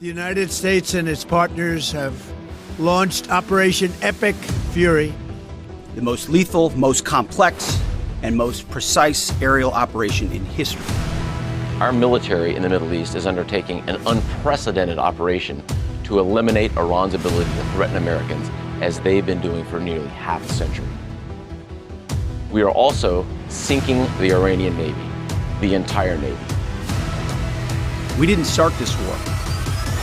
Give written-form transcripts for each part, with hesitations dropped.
The United States and its partners have launched Operation Epic Fury, the most lethal, most complex, and most precise aerial operation in history. Our military in the Middle East is undertaking an unprecedented operation to eliminate Iran's ability to threaten Americans, as they've been doing for nearly half a century. We are also sinking the Iranian Navy, the entire Navy. We didn't start this war,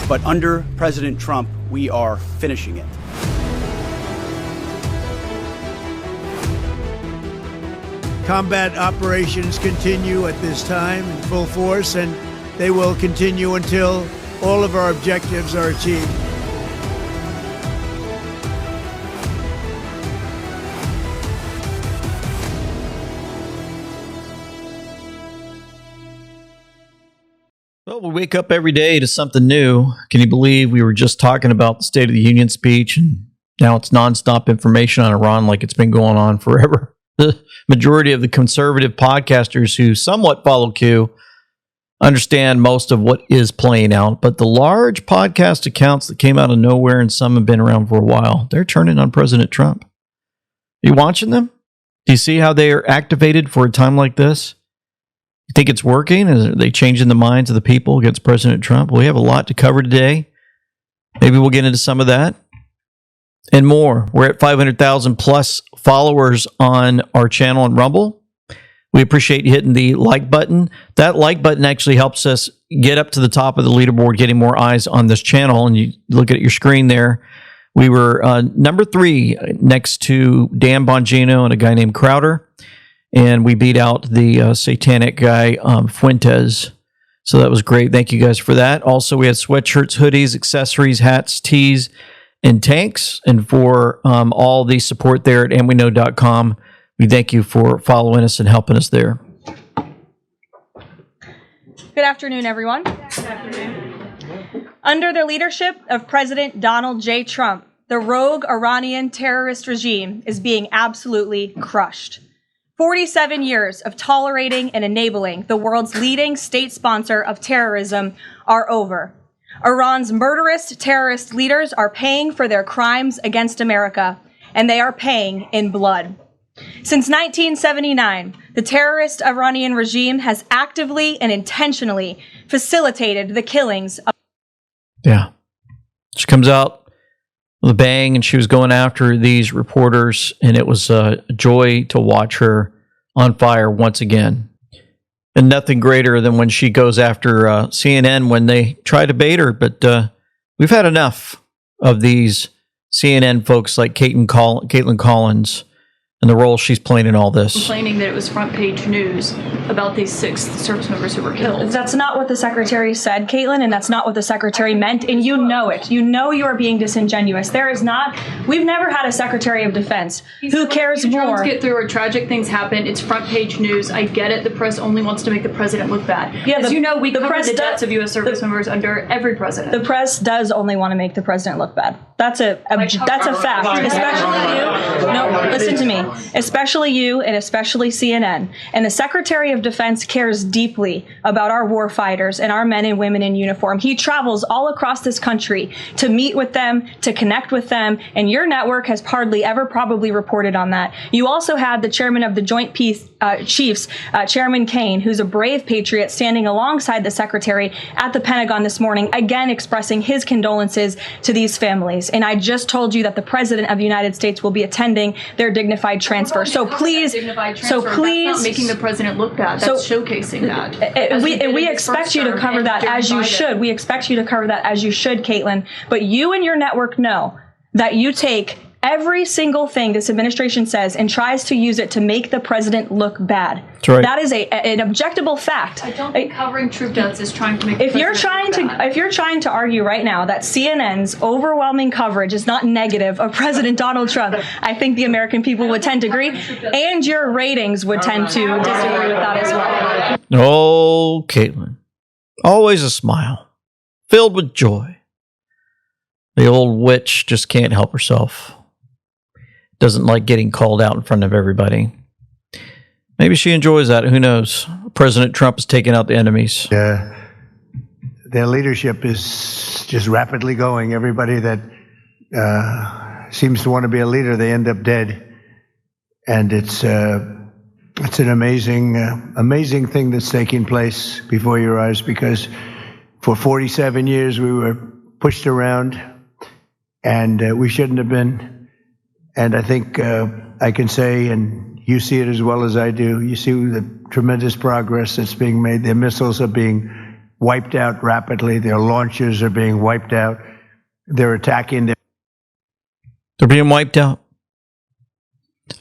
but under President Trump, we are finishing it. Combat operations continue at this time in full force, and they will continue until all of our objectives are achieved. Well, we wake up every day to something new. Can you believe we were just talking about the State of the Union speech, and now it's nonstop information on Iran like it's been going on forever? The majority of the conservative podcasters who somewhat follow Q understand most of what is playing out, but the large podcast accounts that came out of nowhere, and some have been around for a while, they're turning on President Trump. Are you watching them? Do you see how they are activated for a time like this? You think it's working? Are they changing the minds of the people against President Trump? Well, we have a lot to cover today. Maybe we'll get into some of that and more. We're at 500,000 plus followers on our channel on Rumble. We appreciate you hitting the like button. That like button actually helps us get up to the top of the leaderboard, getting more eyes on this channel. And you look at your screen there. We were number 3 next to Dan Bongino and a guy named Crowder. And we beat out the satanic guy, Fuentes. So that was great. Thank you guys for that. Also, we had sweatshirts, hoodies, accessories, hats, tees, and tanks. And for all the support there at amweknow.com, we thank you for following us and helping us there. Good afternoon, everyone. Good afternoon. Under the leadership of President Donald J. Trump, the rogue Iranian terrorist regime is being absolutely crushed. 47 years of tolerating and enabling the world's leading state sponsor of terrorism are over. Iran's murderous terrorist leaders are paying for their crimes against America, and they are paying in blood. Since 1979, the terrorist Iranian regime has actively and intentionally facilitated the killings of... Yeah. She comes out with a bang, and she was going after these reporters, and it was a joy to watch her on fire once again. And nothing greater than when she goes after CNN when they try to bait her. But we've had enough of these CNN folks like Caitlin Collins and the role she's playing in all this. Complaining that it was front page news about these 6 service members who were killed. That's not what the secretary said, Caitlin, and that's not what the secretary meant, and you know it. You know you are being disingenuous. There is not, we've never had a secretary of defense who cares more. Get through or tragic things happen, it's front page news. I get it, the press only wants to make the president look bad. Yeah, as you know, we cover the deaths of U.S. service members under every president. The press does only want to make the president look bad. That's a fact, especially you. No, listen to me. Especially you and especially CNN. And the Secretary of Defense cares deeply about our war fighters and our men and women in uniform. He travels all across this country to meet with them, to connect with them, and your network has hardly ever probably reported on that. You also had the chairman of the Joint Chiefs, Chairman Kane, who's a brave patriot, standing alongside the secretary at the Pentagon this morning, again expressing his condolences to these families. And I just told you that the President of the United States will be attending their dignified transfer. So please, that's not making the president look bad. That's showcasing that. We expect you to cover that as you should. We expect you to cover that as you should, Caitlin. But you and your network know that you take every single thing this administration says and tries to use it to make the president look bad. That's right. That is an objectable fact. I don't think covering troop deaths is trying to make. If you're trying to argue right now that CNN's overwhelming coverage is not negative of President Donald Trump, I think the American people would tend to agree, and your ratings would tend to disagree with that as well. Oh, Caitlin, always a smile, filled with joy. The old witch just can't help herself. Doesn't like getting called out in front of everybody. Maybe she enjoys that. Who knows? President Trump is taking out the enemies. The their leadership is just rapidly going. Everybody that seems to want to be a leader, they end up dead. And it's an amazing thing that's taking place before your eyes, because for 47 years we were pushed around, and we shouldn't have been. And I think I can say, and you see it as well as I do, you see the tremendous progress that's being made. Their missiles are being wiped out rapidly. Their launchers are being wiped out. They're attacking. They're being wiped out.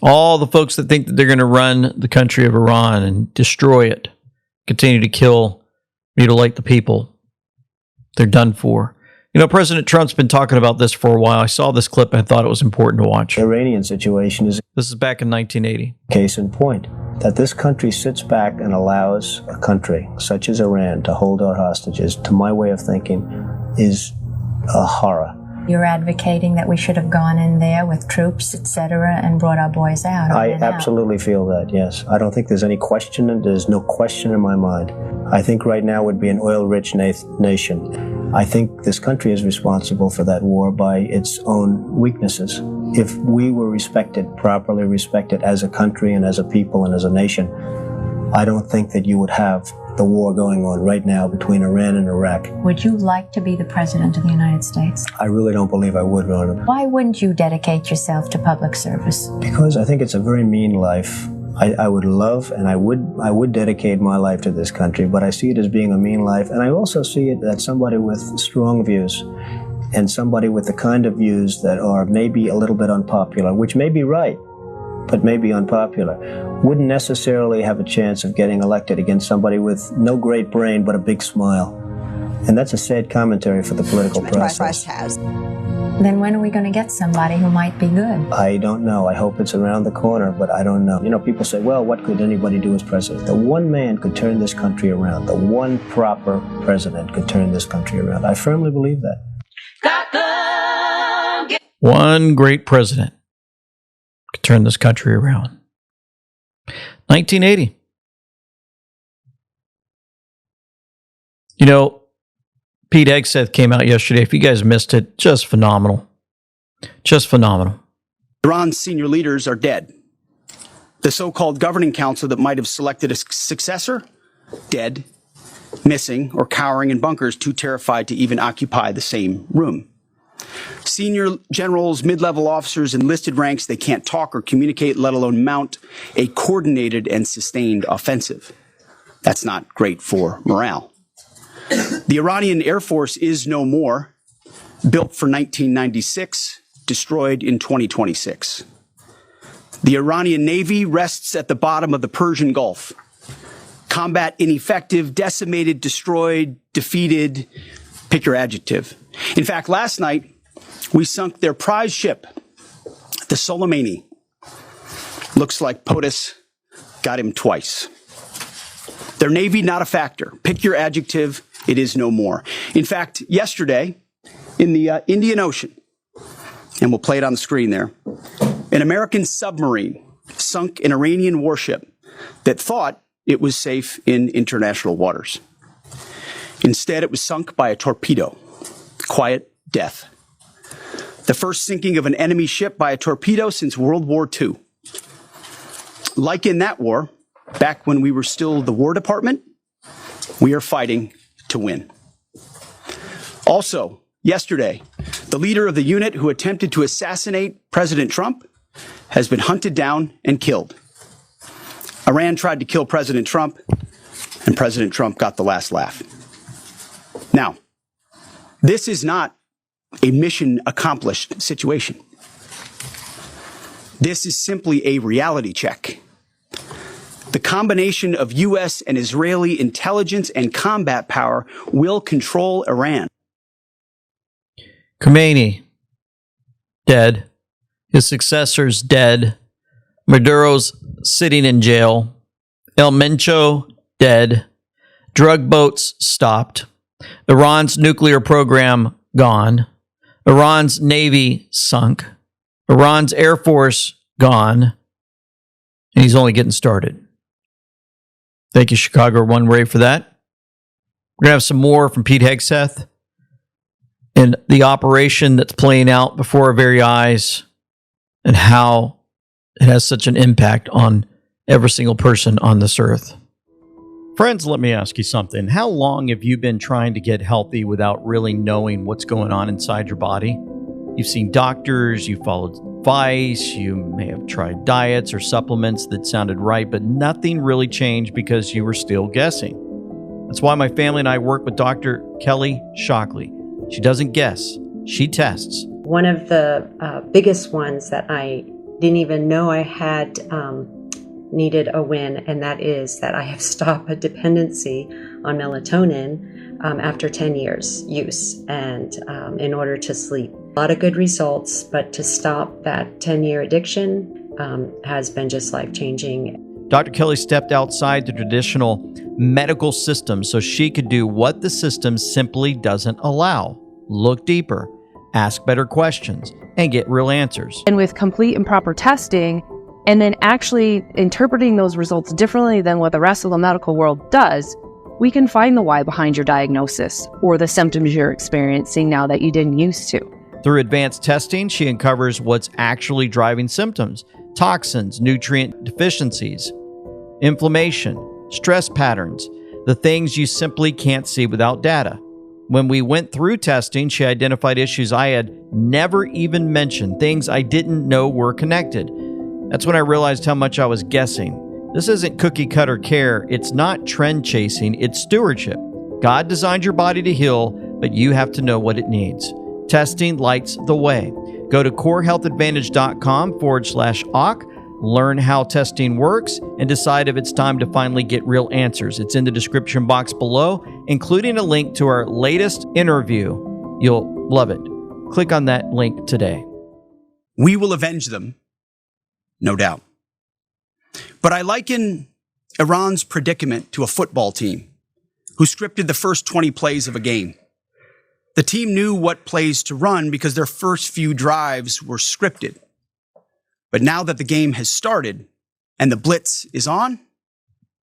All the folks that think that they're going to run the country of Iran and destroy it, continue to kill, mutilate the people, they're done for. You know, President Trump's been talking about this for a while. I saw this clip and I thought it was important to watch. The Iranian situation is... This is back in 1980. Case in point, that this country sits back and allows a country such as Iran to hold our hostages, to my way of thinking, is a horror. You're advocating that we should have gone in there with troops, etc., and brought our boys out. I absolutely feel that, yes. I don't think there's any question, and there's no question in my mind. I think right now would be an oil-rich nation. I think this country is responsible for that war by its own weaknesses. If we were respected, properly respected as a country and as a people and as a nation, I don't think that you would have the war going on right now between Iran and Iraq. Would you like to be the president of the United States? I really don't believe I would, Ronna. Why wouldn't you dedicate yourself to public service? Because I think it's a very mean life. I would love and I would dedicate my life to this country, but I see it as being a mean life, and I also see it as somebody with strong views and somebody with the kind of views that are maybe a little bit unpopular, which may be right, but maybe unpopular, wouldn't necessarily have a chance of getting elected against somebody with no great brain but a big smile. And that's a sad commentary for the political process. Then when are we going to get somebody who might be good? I don't know. I hope it's around the corner, but I don't know. You know, people say, well, what could anybody do as president? The one man could turn this country around. The one proper president could turn this country around. I firmly believe that. One great president could turn this country around. 1980. You know, Pete Hegseth came out yesterday. If you guys missed it, just phenomenal. Just phenomenal. Iran's senior leaders are dead. The so-called governing council that might have selected a successor, dead, missing, or cowering in bunkers, too terrified to even occupy the same room. Senior generals, mid-level officers, enlisted ranks, they can't talk or communicate, let alone mount a coordinated and sustained offensive. That's not great for morale. The Iranian Air Force is no more, built for 1996, destroyed in 2026. The Iranian Navy rests at the bottom of the Persian Gulf. Combat ineffective, decimated, destroyed, defeated, pick your adjective. In fact, last night, we sunk their prize ship, the Soleimani. Looks like POTUS got him twice. Their Navy, not a factor. Pick your adjective, it is no more. In fact, yesterday, in the Indian Ocean, and we'll play it on the screen there, an American submarine sunk an Iranian warship that thought it was safe in international waters. Instead, it was sunk by a torpedo. Quiet death. The first sinking of an enemy ship by a torpedo since World War II. Like in that war, back when we were still the War Department, we are fighting to win. Also, yesterday, the leader of the unit who attempted to assassinate President Trump has been hunted down and killed. Iran tried to kill President Trump, and President Trump got the last laugh. Now, this is not a mission accomplished situation. This is simply a reality check. The combination of U.S. and Israeli intelligence and combat power will control Iran. Khomeini, dead. His successor's dead. Maduro's sitting in jail. El Mencho, dead. Drug boats stopped. Iran's nuclear program gone. Iran's Navy sunk. Iran's Air Force gone. And he's only getting started. Thank you, Chicago One Ray, for that. We're going to have some more from Pete Hegseth and the operation that's playing out before our very eyes and how it has such an impact on every single person on this earth. Friends, let me ask you something. How long have you been trying to get healthy without really knowing what's going on inside your body? You've seen doctors, you followed advice, you may have tried diets or supplements that sounded right, but nothing really changed because you were still guessing. That's why my family and I work with Dr. Kelly Shockley. She doesn't guess, she tests. One of the biggest ones that I didn't even know I had needed a win, and that is that I have stopped a dependency on melatonin after 10 years use, and in order to sleep. A lot of good results, but to stop that 10-year addiction has been just life-changing. Dr. Kelly stepped outside the traditional medical system so she could do what the system simply doesn't allow. Look deeper, ask better questions, and get real answers. And with complete and proper testing, and then actually interpreting those results differently than what the rest of the medical world does, we can find the why behind your diagnosis or the symptoms you're experiencing now that you didn't used to. Through advanced testing, she uncovers what's actually driving symptoms: toxins, nutrient deficiencies, inflammation, stress patterns, the things you simply can't see without data. When we went through testing, she identified issues I had never even mentioned, things I didn't know were connected. That's when I realized how much I was guessing. This isn't cookie cutter care. It's not trend chasing. It's stewardship. God designed your body to heal, but you have to know what it needs. Testing lights the way. Go to corehealthadvantage.com/AUK, learn how testing works, and decide if it's time to finally get real answers. It's in the description box below, including a link to our latest interview. You'll love it. Click on that link today. We will avenge them, no doubt. But I liken Iran's predicament to a football team who scripted the first 20 plays of a game. The team knew what plays to run because their first few drives were scripted. But now that the game has started and the blitz is on,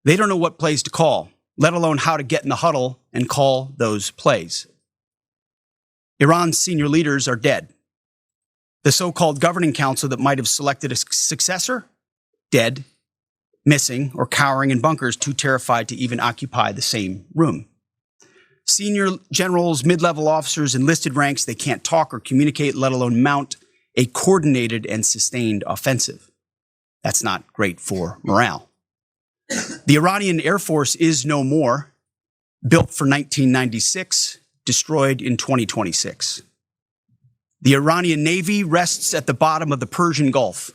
they don't know what plays to call, let alone how to get in the huddle and call those plays. Iran's senior leaders are dead. The so-called governing council that might have selected a successor, dead, missing, or cowering in bunkers, too terrified to even occupy the same room. Senior generals, mid-level officers, enlisted ranks, they can't talk or communicate, let alone mount a coordinated and sustained offensive. That's not great for morale. The Iranian Air Force is no more, built for 1996, destroyed in 2026. The Iranian Navy rests at the bottom of the Persian Gulf.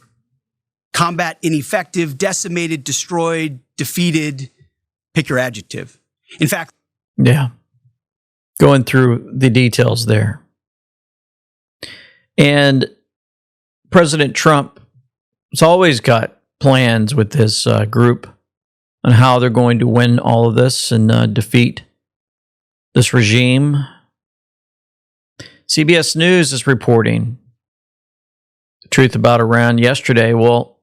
Combat ineffective, decimated, destroyed, defeated, pick your adjective. In fact, yeah, going through the details there. And President Trump has always got plans with his group on how they're going to win all of this and defeat this regime. CBS News is reporting the truth about Iran yesterday. Well,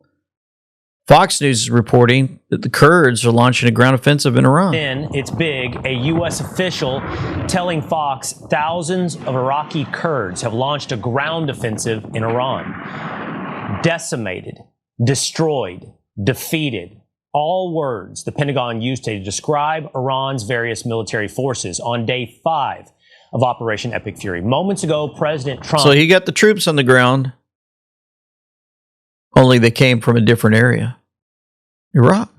Fox News is reporting that the Kurds are launching a ground offensive in Iran. It's big. A U.S. official telling Fox thousands of Iraqi Kurds have launched a ground offensive in Iran. Decimated, destroyed, defeated. All words the Pentagon used to describe Iran's various military forces on day 5 of Operation Epic Fury. Moments ago, President Trump... So he got the troops on the ground, only they came from a different area. Iraq.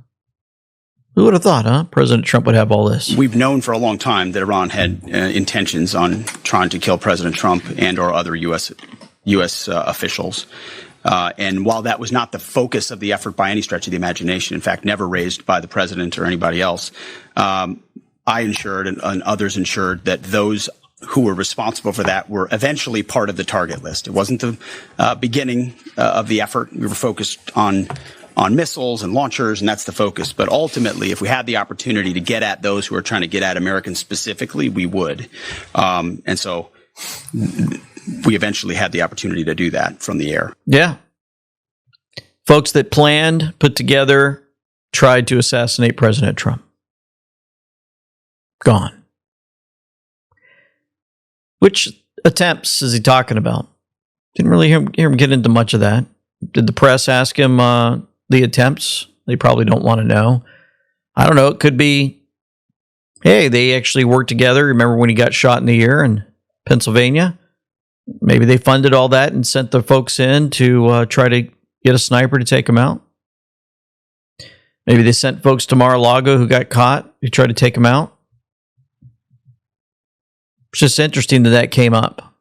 Who would have thought, huh? President Trump would have all this. We've known for a long time that Iran had intentions on trying to kill President Trump and or other U.S. Officials. And while that was not the focus of the effort by any stretch of the imagination, in fact, never raised by the president or anybody else, I ensured and others ensured that those who were responsible for that were eventually part of the target list. It wasn't the beginning of the effort. We were focused on missiles and launchers, and that's the focus. But ultimately, if we had the opportunity to get at those who are trying to get at Americans specifically, we would. And so we eventually had the opportunity to do that from the air. Yeah. Folks that planned, put together, tried to assassinate President Trump. Gone. Which attempts is he talking about? Didn't really hear him get into much of that. Did the press ask him the attempts? They probably don't want to know. I don't know. It could be, hey, they actually worked together. Remember when he got shot in the ear in Pennsylvania? Maybe they funded all that and sent the folks in to try to get a sniper to take him out. Maybe they sent folks to Mar-a-Lago who got caught to try to take him out. It's just interesting that came up.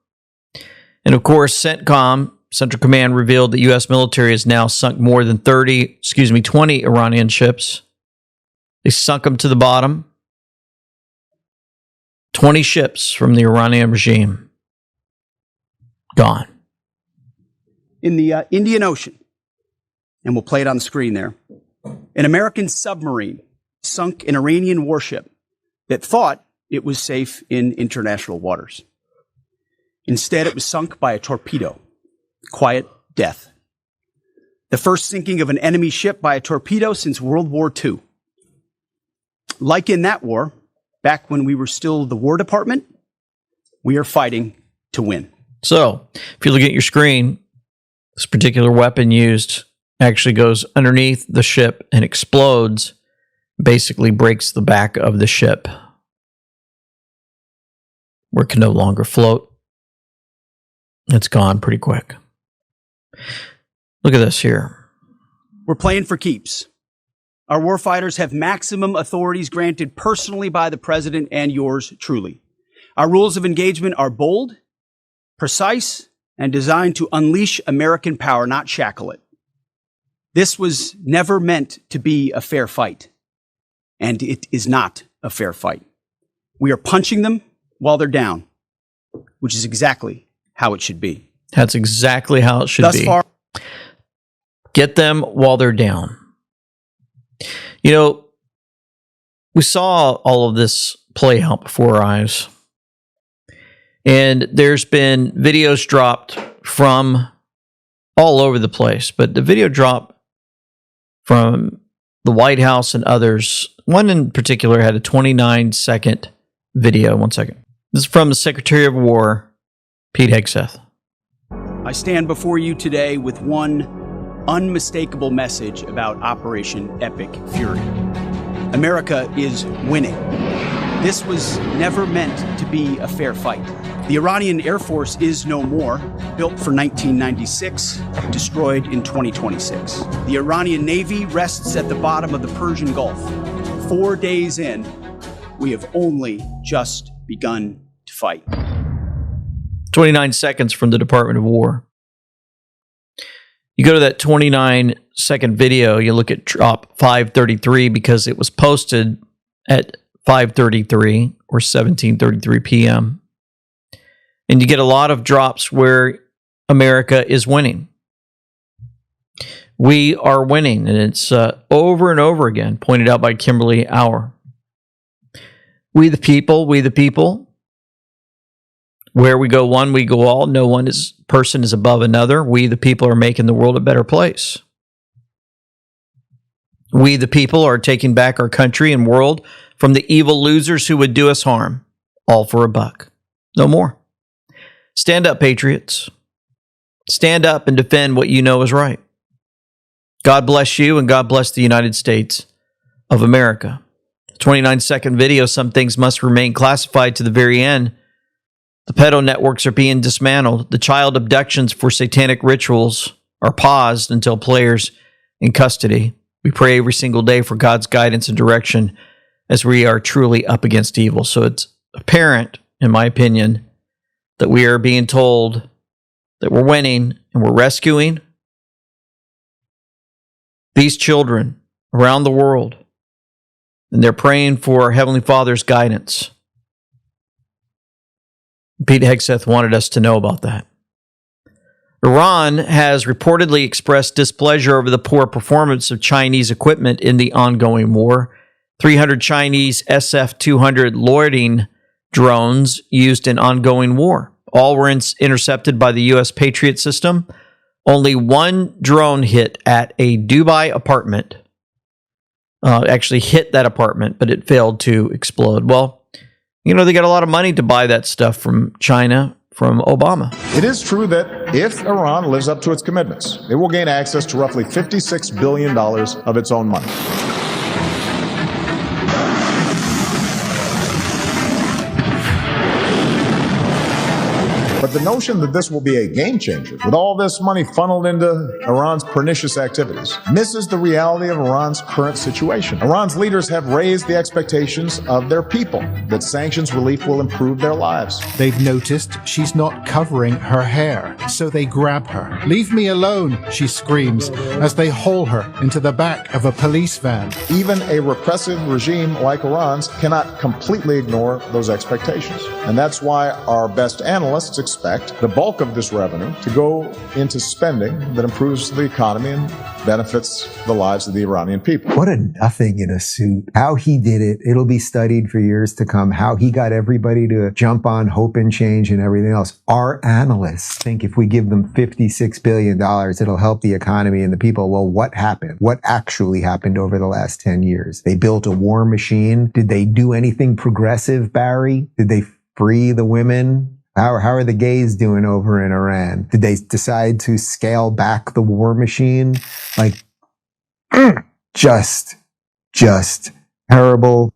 And of course, CENTCOM, Central Command, revealed the U.S. military has now sunk more than 20 Iranian ships. They sunk them to the bottom. 20 ships from the Iranian regime. Gone. In the Indian Ocean, and we'll play it on the screen there, an American submarine sunk an Iranian warship that thought it was safe in international waters. Instead, it was sunk by a torpedo. Quiet death. The first sinking of an enemy ship by a torpedo since World War II. Like in that war, back when we were still the War Department, we are fighting to win. So, if you look at your screen, this particular weapon used actually goes underneath the ship and explodes, basically breaks the back of the ship, where it can no longer float. It's gone pretty quick. Look at this here. We're playing for keeps. Our warfighters have maximum authorities granted personally by the president and yours truly. Our rules of engagement are bold, precise, and designed to unleash American power, not shackle it. This was never meant to be a fair fight, and it is not a fair fight. We are punching them while they're down, which is exactly how it should be. That's exactly how it should be. Thus far, get them while they're down. You know, we saw all of this play out before our eyes. And there's been videos dropped from all over the place. But the video dropped from the White House and others. One in particular had a 29-second video. 1 second. This is from the Secretary of War, Pete Hegseth. I stand before you today with one unmistakable message about Operation Epic Fury. America is winning. This was never meant to be a fair fight. The Iranian Air Force is no more, built for 1996, destroyed in 2026. The Iranian Navy rests at the bottom of the Persian Gulf. 4 days in, we have only just begun to fight. 29 seconds from the Department of War. You go to that 29-second video, you look at drop 533 because it was posted at 5:33 or 17:33 p.m. And you get a lot of drops where America is winning. We are winning, and it's over and over again, pointed out by Kimberly Auer. We the people, we the people. Where we go one, we go all. No one person is above another. We the people are making the world a better place. We the people are taking back our country and world from the evil losers who would do us harm. All for a buck. No more. Stand up, patriots. Stand up and defend what you know is right. God bless you and God bless the United States of America. 29-second video, some things must remain classified to the very end. The pedo networks are being dismantled. The child abductions for satanic rituals are paused until players in custody. We pray every single day for God's guidance and direction as we are truly up against evil. So it's apparent, in my opinion, that we are being told that we're winning and we're rescuing these children around the world. And they're praying for our Heavenly Father's guidance. Pete Hegseth wanted us to know about that. Iran has reportedly expressed displeasure over the poor performance of Chinese equipment in the ongoing war. 300 Chinese SF-200 Lording drones used in ongoing war. All were intercepted by the U.S. Patriot system. Only one drone hit at a Dubai apartment. Actually hit that apartment, but it failed to explode. Well, You know, they got a lot of money to buy that stuff from China, from Obama. It is true that if Iran lives up to its commitments, it will gain access to roughly $56 billion of its own money. But the notion that this will be a game changer, with all this money funneled into Iran's pernicious activities, misses the reality of Iran's current situation. Iran's leaders have raised the expectations of their people that sanctions relief will improve their lives. They've noticed she's not covering her hair, so they grab her. "Leave me alone," she screams as they haul her into the back of a police van. Even a repressive regime like Iran's cannot completely ignore those expectations. And that's why our best analysts expect the bulk of this revenue to go into spending that improves the economy and benefits the lives of the Iranian people. What a nothing in a suit. How he did it, it'll be studied for years to come. How he got everybody to jump on hope and change and everything else. Our analysts think if we give them $56 billion, it'll help the economy and the people. Well, what happened? What actually happened over the last 10 years? They built a war machine. Did they do anything progressive, Barry? Did they free the women? How are the gays doing over in Iran? Did they decide to scale back the war machine? Like, just terrible.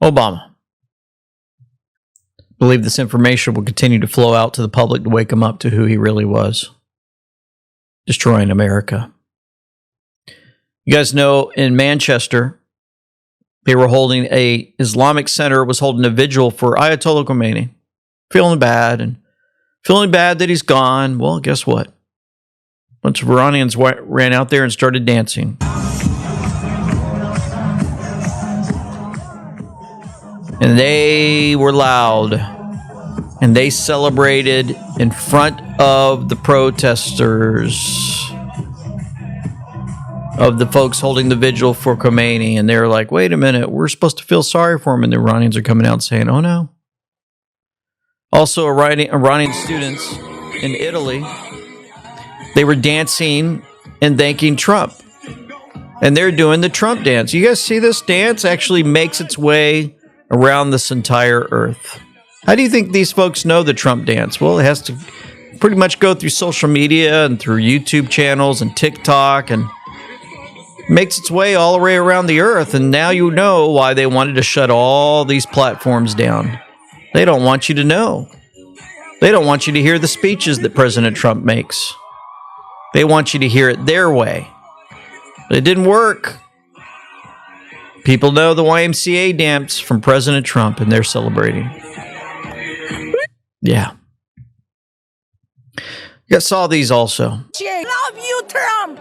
Obama. Believe this information will continue to flow out to the public to wake them up to who he really was. Destroying America. You guys know in Manchester, they were holding Islamic center was holding a vigil for Ayatollah Khomeini. Feeling bad that he's gone. Well, guess what? A bunch of Iranians ran out there and started dancing. And they were loud. And they celebrated in front of the protesters, of the folks holding the vigil for Khomeini. And they're like, wait a minute, we're supposed to feel sorry for him. And the Iranians are coming out saying, oh no. Also, Iranian students in Italy, they were dancing and thanking Trump. And they're doing the Trump dance. You guys see this dance actually makes its way around this entire earth. How do you think these folks know the Trump dance? Well, it has to pretty much go through social media and through YouTube channels and TikTok, and makes its way all the way around the earth. And now you know why they wanted to shut all these platforms down. They don't want you to know. They don't want you to hear the speeches that President Trump makes. They want you to hear it their way. But it didn't work. People know the YMCA dance from President Trump, and they're celebrating. Yeah. You guys saw these also. Love you, Trump.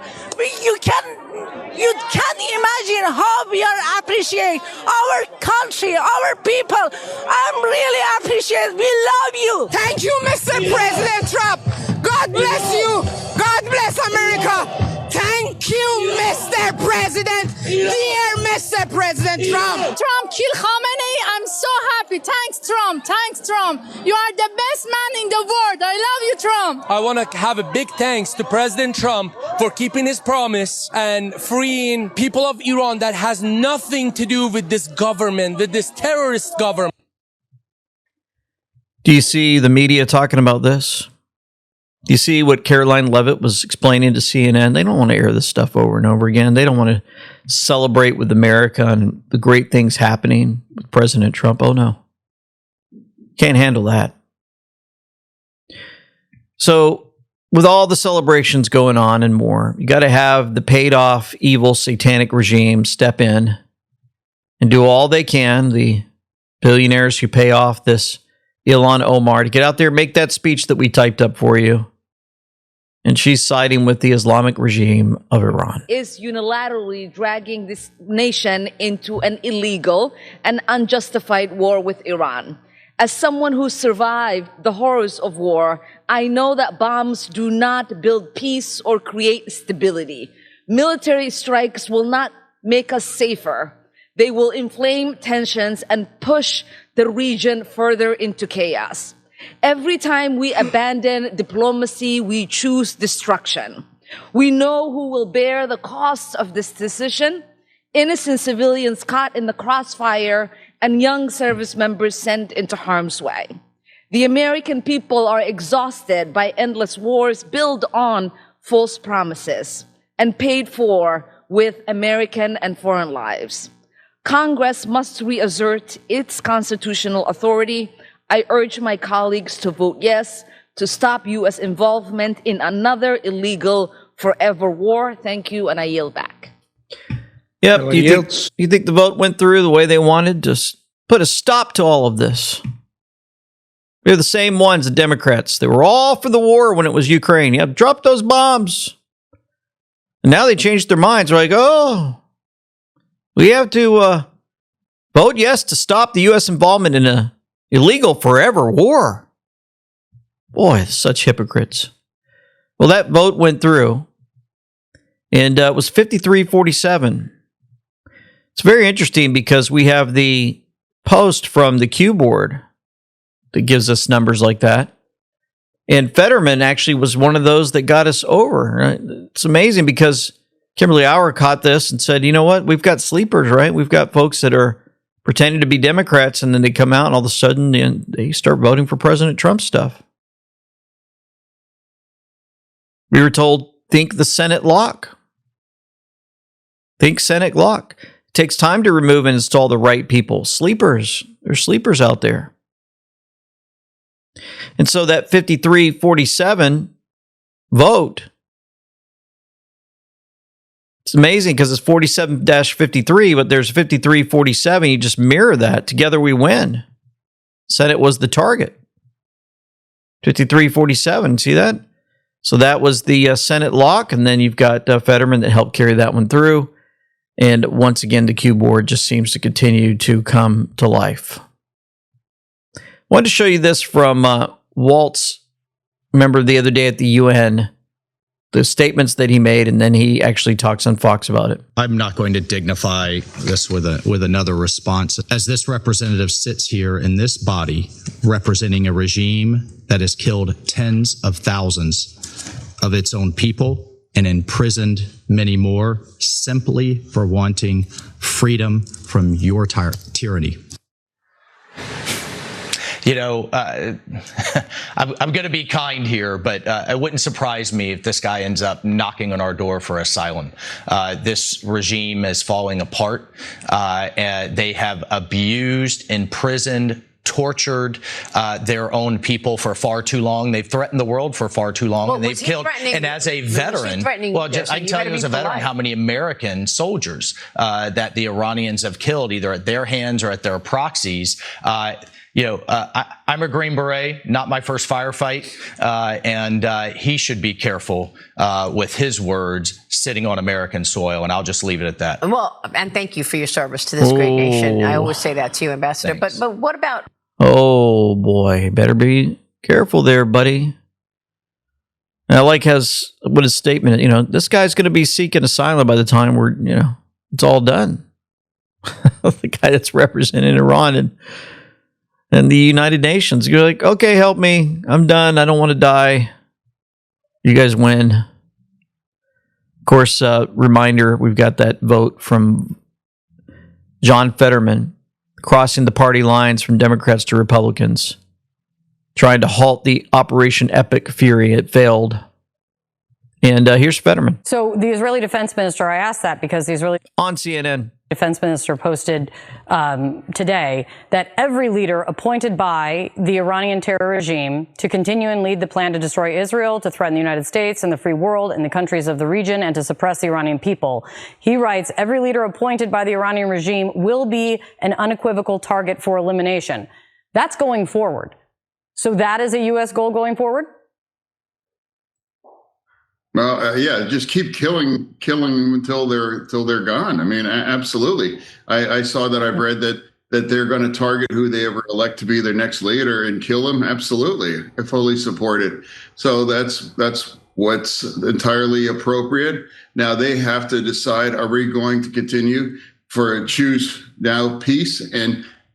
You can't imagine how we are appreciate our country, our people. I'm really appreciate. We love you. Thank you, Mr. President Trump. God bless you. God bless America. Thank you, Mr. President. Dear Mr. President Trump. Trump kill Khamenei. I'm so happy. Thanks, Trump. Thanks, Trump. You are the best man in the world. I love you, Trump. I want to have a big thanks to President Trump for keeping his promise and freeing people of Iran that has nothing to do with this government, with this terrorist government. Do you see the media talking about this? Do you see what Caroline Leavitt was explaining to CNN? They don't want to air this stuff over and over again. They don't want to celebrate with America and the great things happening with President Trump. Oh, no. Can't handle that. So, with all the celebrations going on and more, you got to have the paid-off evil satanic regime step in and do all they can, the billionaires who pay off this Ilhan Omar, to get out there and make that speech that we typed up for you. And she's siding with the Islamic regime of Iran. Is unilaterally dragging this nation into an illegal and unjustified war with Iran. As someone who survived the horrors of war, I know that bombs do not build peace or create stability. Military strikes will not make us safer. They will inflame tensions and push the region further into chaos. Every time we abandon diplomacy, we choose destruction. We know who will bear the costs of this decision: innocent civilians caught in the crossfire and young service members sent into harm's way. The American people are exhausted by endless wars built on false promises and paid for with American and foreign lives. Congress must reassert its constitutional authority. I urge my colleagues to vote yes to stop U.S. involvement in another illegal forever war. Thank you, and I yield back. Yep. You think the vote went through the way they wanted? Just put a stop to all of this. They're the same ones, the Democrats. They were all for the war when it was Ukraine. Yeah, drop those bombs. And now they changed their minds. They're like, oh, we have to vote yes to stop the U.S. involvement in a illegal forever war. Boy, such hypocrites. Well, that vote went through, and it was 53-47. It's very interesting because we have the post from the Q board that gives us numbers like that. And Fetterman actually was one of those that got us over. Right? It's amazing because Kimberly Auer caught this and said, you know what? We've got sleepers, right? We've got folks that are pretending to be Democrats, and then they come out and all of a sudden they start voting for President Trump stuff. We were told, think the Senate lock. Think Senate lock. It takes time to remove and install the right people. Sleepers. There's sleepers out there. And so that 53-47 vote, it's amazing because it's 47-53, but there's 53-47. You just mirror that. Together we win. Senate was the target. 53-47. See that? So that was the Senate lock, and then you've got Fetterman that helped carry that one through. And once again, the Q board just seems to continue to come to life. I wanted to show you this from Waltz, remember the other day at the UN, the statements that he made, and then he actually talks on Fox about it. I'm not going to dignify this with another response. As this representative sits here in this body, representing a regime that has killed tens of thousands of its own people and imprisoned many more simply for wanting freedom from your tyranny. You know, I'm going to be kind here, but it wouldn't surprise me if this guy ends up knocking on our door for asylum. This regime is falling apart. And they have abused, imprisoned, tortured their own people for far too long. They've threatened the world for far too long, and they've killed. And as a veteran, well, just, I can tell you as a veteran how many American soldiers that the Iranians have killed, either at their hands or at their proxies. I'm a Green Beret, not my first firefight, and he should be careful with his words sitting on American soil, and I'll just leave it at that. Well, and thank you for your service to this great nation. I always say that to you, Ambassador. Thanks. But what about... Oh, boy. Better be careful there, buddy. And I like what his statement, this guy's going to be seeking asylum by the time it's all done. The guy that's representing Iran and the United Nations. You're like, okay, help me. I'm done. I don't want to die. You guys win. Of course, reminder, we've got that vote from John Fetterman crossing the party lines from Democrats to Republicans, trying to halt the Operation Epic Fury. It failed. And here's Fetterman. So the Israeli defense minister, I asked that because the Israeli on CNN defense minister posted today that every leader appointed by the Iranian terror regime to continue and lead the plan to destroy Israel, to threaten the United States and the free world and the countries of the region, and to suppress the Iranian people. He writes, every leader appointed by the Iranian regime will be an unequivocal target for elimination. That's going forward. So that is a U.S. goal going forward? Well, just keep killing them until they're gone. I mean, absolutely. I saw that. I've read that they're going to target who they ever elect to be their next leader and kill them. Absolutely, I fully support it. So that's what's entirely appropriate. Now they have to decide: are we going to continue choose now peace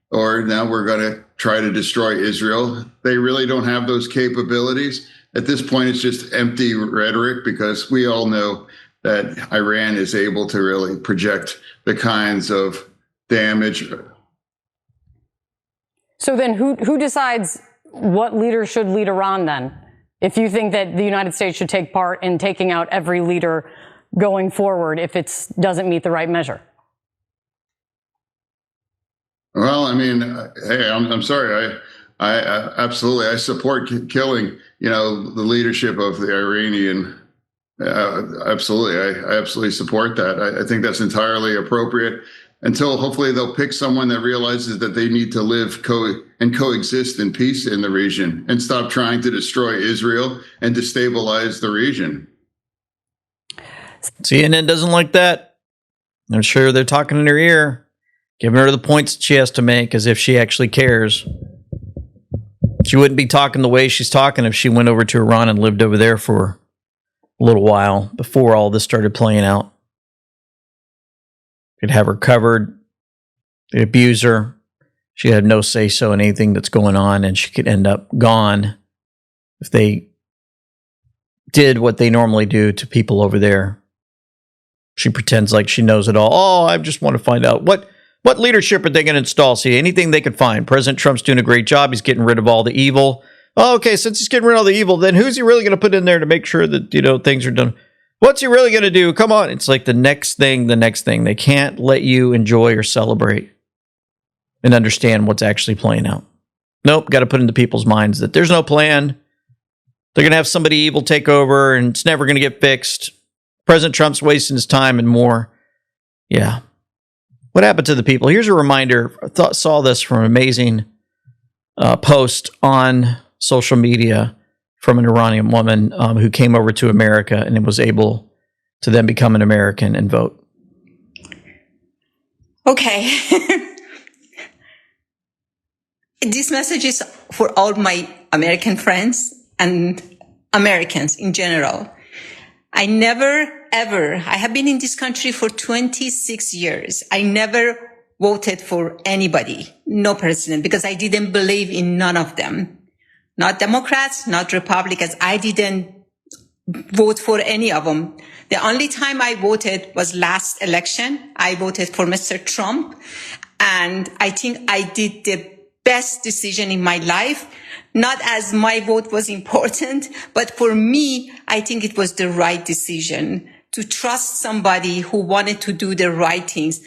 or now we're going to try to destroy Israel? They really don't have those capabilities. At this point, it's just empty rhetoric because we all know that Iran is able to really project the kinds of damage So then who decides what leader should lead Iran then? If you think that the United States should take part in taking out every leader going forward if it doesn't meet the right measure? Well, I mean, hey, I'm sorry. I absolutely, I support killing, the leadership of the Iranian. Absolutely. I absolutely support that. I think that's entirely appropriate until hopefully they'll pick someone that realizes that they need to live and coexist in peace in the region and stop trying to destroy Israel and destabilize the region. CNN doesn't like that. I'm sure they're talking in her ear, giving her the points that she has to make as if she actually cares. She wouldn't be talking the way she's talking if she went over to Iran and lived over there for a little while before all this started playing out. Could have her covered. They'd abuse her. She'd have no say-so in anything that's going on, and she could end up gone if they did what they normally do to people over there. She pretends like she knows it all. Oh, I just want to find out what leadership are they going to install? See, anything they could find. President Trump's doing a great job. He's getting rid of all the evil. Oh, okay, since he's getting rid of all the evil, then who's he really going to put in there to make sure that, things are done? What's he really going to do? Come on. It's like the next thing. They can't let you enjoy or celebrate and understand what's actually playing out. Nope, got to put into people's minds that there's no plan. They're going to have somebody evil take over and it's never going to get fixed. President Trump's wasting his time and more. Yeah. What happened to the people? Here's a reminder. I saw this from an amazing post on social media from an Iranian woman who came over to America and was able to then become an American and vote. Okay. This message is for all my American friends and Americans in general. I have been in this country for 26 years. I never voted for anybody, no president, because I didn't believe in none of them. Not Democrats, not Republicans. I didn't vote for any of them. The only time I voted was last election. I voted for Mr. Trump. And I think I did the best decision in my life. Not as my vote was important, but for me, I think it was the right decision to trust somebody who wanted to do the right things.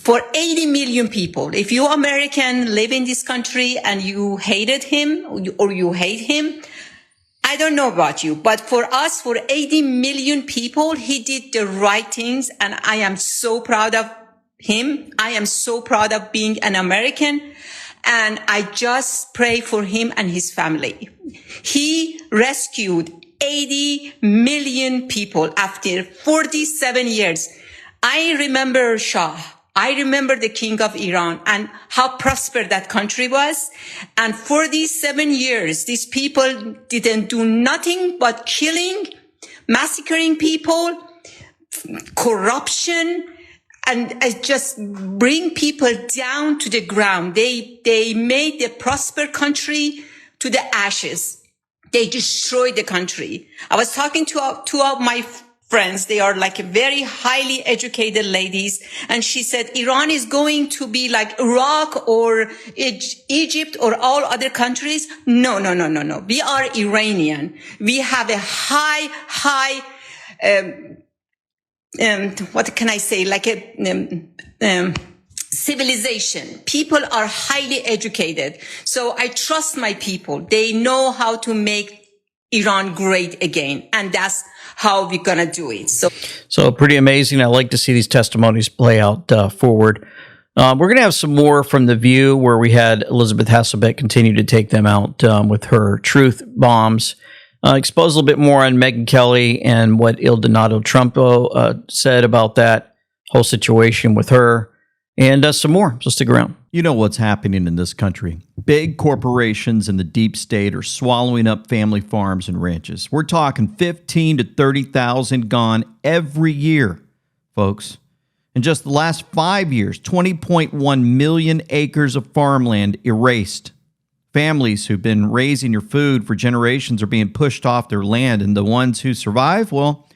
For 80 million people, if you American live in this country and you hated him or you hate him, I don't know about you, but for us, for 80 million people, he did the right things. And I am so proud of him. I am so proud of being an American. And I just pray for him and his family. He rescued 80 million people after 47 years. I remember Shah. I remember the king of Iran and how prosperous that country was. And 47 years, these people didn't do nothing but killing, massacring people, corruption, and just bring people down to the ground. They made the prosperous country to the ashes. They destroyed the country. I was talking to two of my friends. They are like very highly educated ladies. And she said, Iran is going to be like Iraq or Egypt or all other countries. No. We are Iranian. We have a high, what can I say? Like a, civilization. People are highly educated. So I trust my people. They know how to make Iran great again. And that's how we're going to do it. So pretty amazing. I like to see these testimonies play out forward. We're going to have some more from The View, where we had Elizabeth Hasselbeck continue to take them out with her truth bombs. Expose a little bit more on Megyn Kelly and what Il Donato Trumpo said about that whole situation with her, and some more. So stick around. You know what's happening in this country. Big corporations and the deep state are swallowing up family farms and ranches. We're talking 15 to 30,000 gone every year, folks. In just the last 5 years, 20.1 million acres of farmland erased. Families who've been raising your food for generations are being pushed off their land, and the ones who survive, well,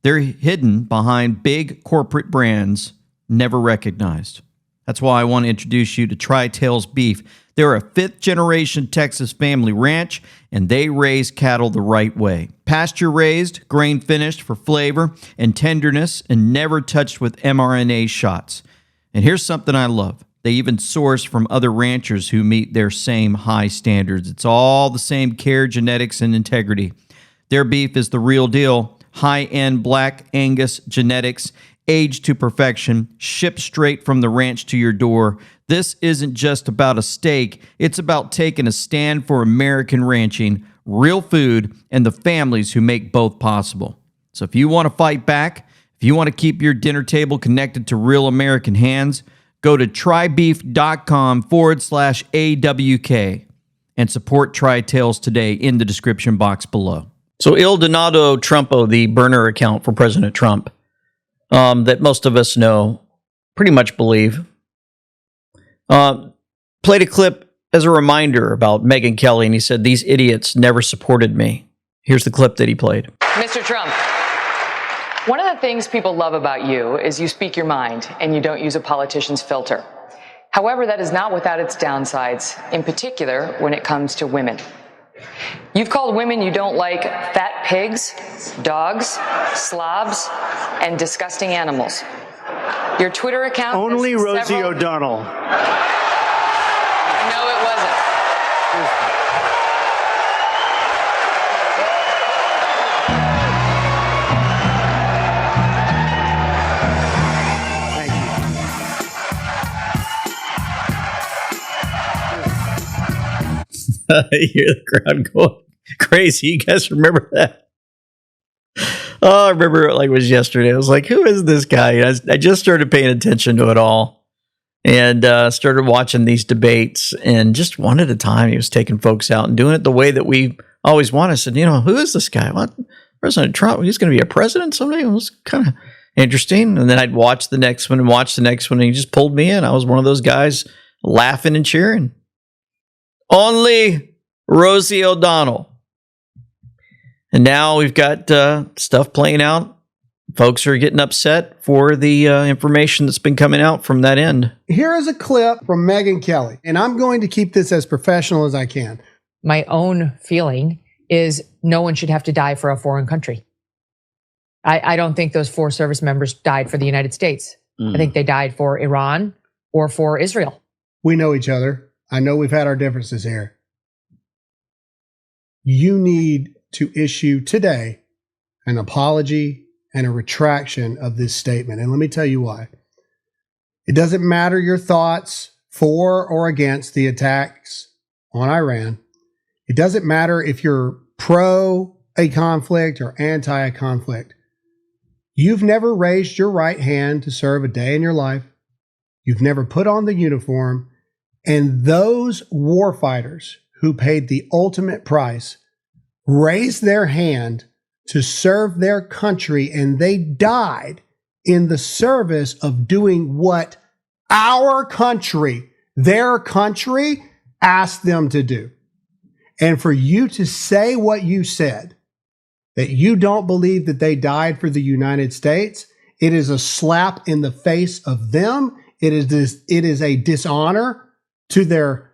they're hidden behind big corporate brands never recognized. That's why I want to introduce you to Tri-Tails Beef. They're a fifth-generation Texas family ranch, and they raise cattle the right way. Pasture-raised, grain-finished for flavor and tenderness, and never touched with mRNA shots. And here's something I love. They even source from other ranchers who meet their same high standards. It's all the same care, genetics, and integrity. Their beef is the real deal. High-end Black Angus genetics, aged to perfection, shipped straight from the ranch to your door. This isn't just about a steak. It's about taking a stand for American ranching, real food, and the families who make both possible. So if you want to fight back, if you want to keep your dinner table connected to real American hands, go to trybeef.com/AWK and support Tri-Tails today in the description box below. So Il Donato Trumpo, the burner account for President Trump, that most of us know, pretty much believe, played a clip as a reminder about Megyn Kelly, and he said, "These idiots never supported me." Here's the clip that he played. Mr. Trump, one of the things people love about you is you speak your mind and you don't use a politician's filter. However, that is not without its downsides, in particular when it comes to women. You've called women you don't like fat pigs, dogs, slobs, and disgusting animals. Your Twitter account... Only Rosie O'Donnell. No, it wasn't. You hear the crowd going crazy. You guys remember that? Oh, I remember it like it was yesterday. I was like, who is this guy? I just started paying attention to it all and started watching these debates, and just one at a time, he was taking folks out and doing it the way that we always want. I said, who is this guy? What? President Trump? He's going to be a president someday? It was kind of interesting. And then I'd watch the next one and watch the next one, and he just pulled me in. I was one of those guys laughing and cheering. Only Rosie O'Donnell. And now we've got stuff playing out. Folks are getting upset for the information that's been coming out from that end. Here is a clip from Megyn Kelly, and I'm going to keep this as professional as I can. My own feeling is no one should have to die for a foreign country. I don't think those 4 service members died for the United States. I think they died for Iran or for Israel. We know each other. I know we've had our differences here. You need to issue today an apology and a retraction of this statement. And let me tell you why. It doesn't matter your thoughts for or against the attacks on Iran. It doesn't matter if you're pro a conflict or anti a conflict. You've never raised your right hand to serve a day in your life. You've never put on the uniform. And those warfighters who paid the ultimate price raised their hand to serve their country, and they died in the service of doing what our country, their country, asked them to do. And for you to say what you said, that you don't believe that they died for the United States, it is a slap in the face of them. It is a dishonor to their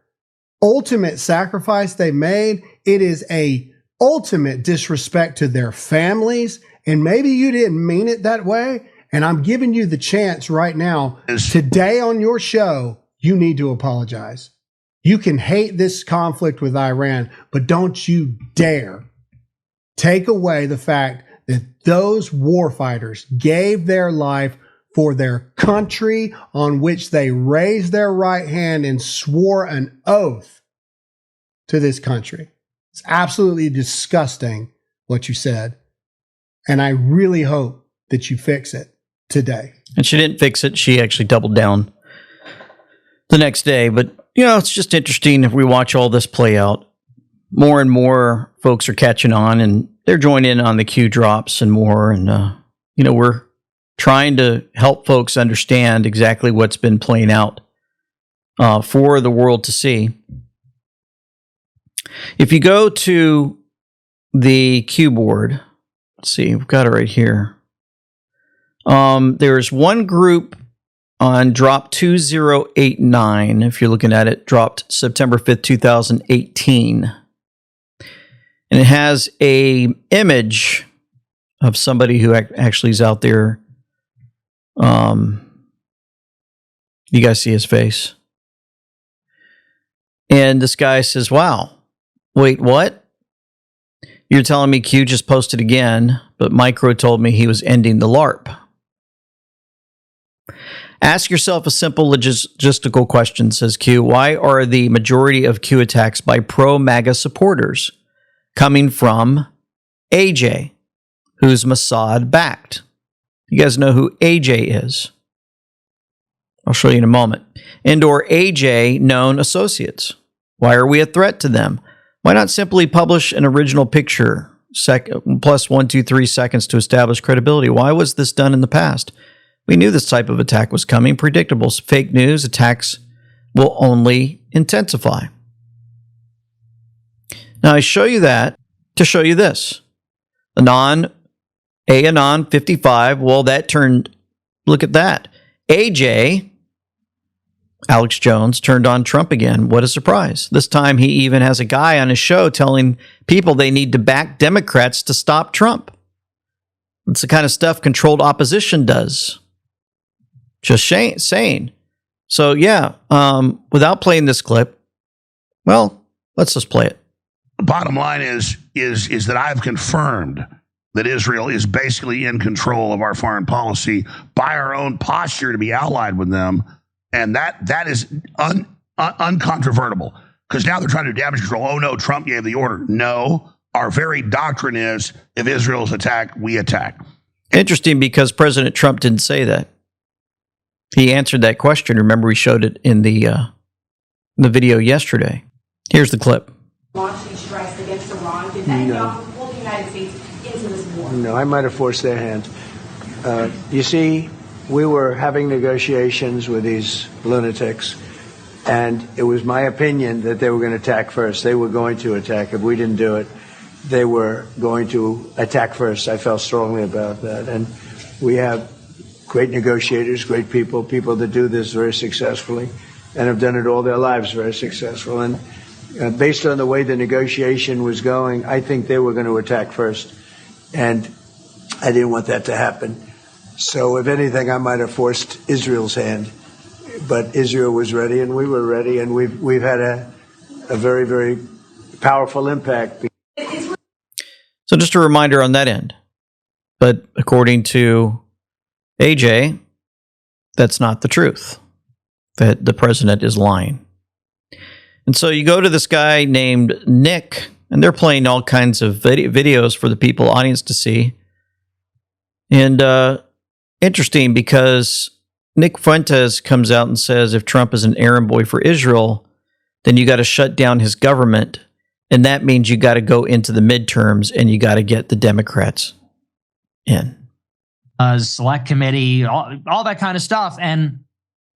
ultimate sacrifice they made. It is a ultimate disrespect to their families. And maybe you didn't mean it that way. And I'm giving you the chance right now, today on your show, you need to apologize. You can hate this conflict with Iran, but don't you dare take away the fact that those warfighters gave their life for their country, on which they raised their right hand and swore an oath to this country. It's absolutely disgusting what you said. And I really hope that you fix it today. And she didn't fix it. She actually doubled down the next day. But, it's just interesting if we watch all this play out. More and more folks are catching on, and they're joining in on the Q drops and more. And, we're trying to help folks understand exactly what's been playing out for the world to see. If you go to the Q board, let's see, we've got it right here. There's one group on drop 2089, if you're looking at it, dropped September 5th, 2018. And it has a image of somebody who actually is out there. You guys see his face? And this guy says, wow, wait, what? You're telling me Q just posted again, but Micro told me he was ending the LARP. Ask yourself a simple logistical question, says Q. Why are the majority of Q attacks by pro-MAGA supporters coming from AJ, who's Mossad-backed? You guys know who AJ is. I'll show you in a moment. And/or AJ known associates. Why are we a threat to them? Why not simply publish an original picture plus 1, 2, 3 seconds to establish credibility? Why was this done in the past? We knew this type of attack was coming. Predictable. Fake news attacks will only intensify. Now, I show you that to show you this. Anon 55, well, that turned, look at that. AJ, Alex Jones, turned on Trump again. What a surprise. This time he even has a guy on his show telling people they need to back Democrats to stop Trump. It's the kind of stuff controlled opposition does. Just saying. So, yeah, without playing this clip, well, let's just play it. The bottom line is that I've confirmed that Israel is basically in control of our foreign policy by our own posture to be allied with them. And that is uncontrovertible, because now they're trying to do damage control. Oh, no, Trump gave the order. No, our very doctrine is if Israel's attacked, we attack. Interesting, because President Trump didn't say that. He answered that question. Remember, we showed it in the video yesterday. Here's the clip. Launch these strikes against Iran. Did that pull the United States into this war? No, I might have forced their hand. You see, we were having negotiations with these lunatics, and it was my opinion that they were going to attack first. They were going to attack. If we didn't do it, they were going to attack first. I felt strongly about that. And we have great negotiators, great people that do this very successfully and have done it all their lives very successful. And based on the way the negotiation was going, I think they were going to attack first. And I didn't want that to happen. So if anything, I might have forced Israel's hand. But Israel was ready and we were ready, and we've had a very, very powerful impact. So just a reminder on that end. But according to AJ, that's not the truth, that the president is lying. And so you go to this guy named Nick, and they're playing all kinds of videos for the audience to see. And interesting, because Nick Fuentes comes out and says if Trump is an errand boy for Israel, then you got to shut down his government. And that means you got to go into the midterms and you got to get the Democrats in. Select committee, all that kind of stuff. And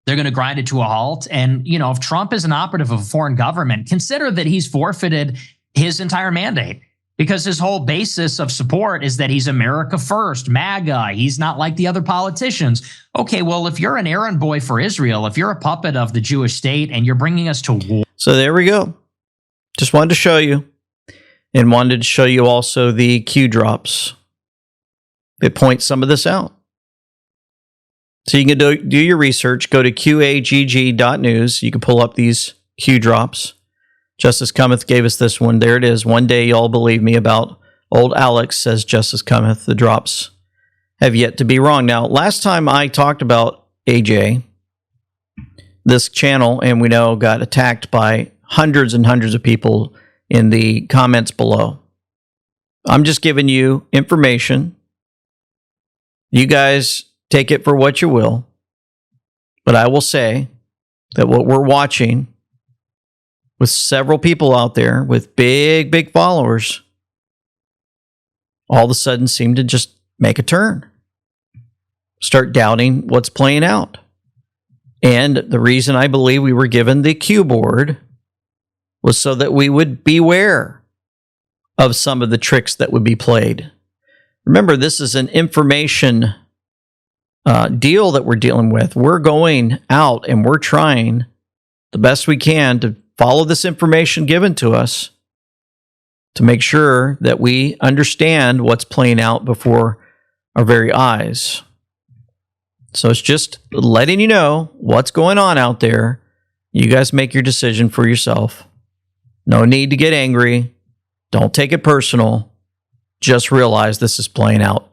they're going to grind it to a halt. And, you know, if Trump is an operative of a foreign government, consider that he's forfeited his entire mandate, because his whole basis of support is that he's America first, MAGA. He's not like the other politicians. Okay, well, if you're an errand boy for Israel, if you're a puppet of the Jewish state and you're bringing us to war. So there we go. Just wanted to show you, and wanted to show you also the Q drops. It points some of this out. So you can do your research. Go to qagg.news. You can pull up these Q drops. Justice Cometh gave us this one. There it is. One day y'all believe me about old Alex, says Justice Cometh. The drops have yet to be wrong. Now, last time I talked about AJ, this channel, and we know got attacked by hundreds and hundreds of people in the comments below. I'm just giving you information. You guys take it for what you will. But I will say that what we're watching with several people out there with big, big followers, all of a sudden seem to just make a turn. Start doubting what's playing out. And the reason I believe we were given the Q board was so that we would beware of some of the tricks that would be played. Remember, this is an information deal that we're dealing with. We're going out and we're trying the best we can to follow this information given to us to make sure that we understand what's playing out before our very eyes. So it's just letting you know what's going on out there. You guys make your decision for yourself. No need to get angry. Don't take it personal. Just realize this is playing out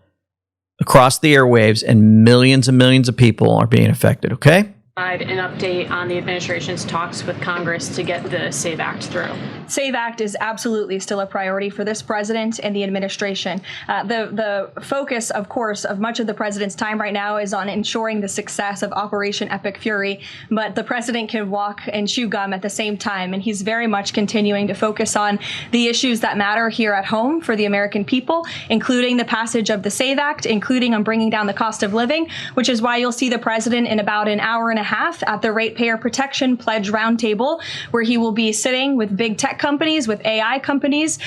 across the airwaves and millions of people are being affected, okay? Provide an update on the administration's talks with Congress to get the SAVE Act through. SAVE Act is absolutely still a priority for this president and the administration. The focus, of course, of much of the president's time right now is on ensuring the success of Operation Epic Fury, but the president can walk and chew gum at the same time, and he's very much continuing to focus on the issues that matter here at home for the American people, including the passage of the SAVE Act, including on bringing down the cost of living, which is why you'll see the president in about an hour and a half at the Ratepayer Protection Pledge Roundtable, where he will be sitting with big tech companies, with AI companies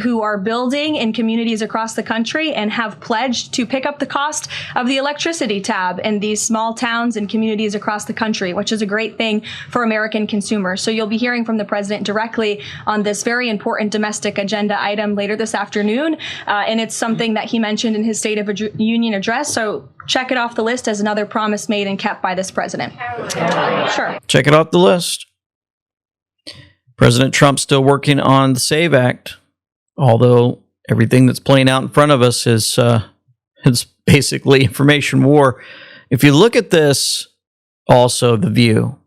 who are building in communities across the country and have pledged to pick up the cost of the electricity tab in these small towns and communities across the country, which is a great thing for American consumers. So you'll be hearing from the president directly on this very important domestic agenda item later this afternoon. And it's something that he mentioned in his State of Union address. So check it off the list as another promise made and kept by this president. Sure. Check it off the list. President Trump's still working on the SAVE Act, although everything that's playing out in front of us is basically information war. If you look at this, also The View,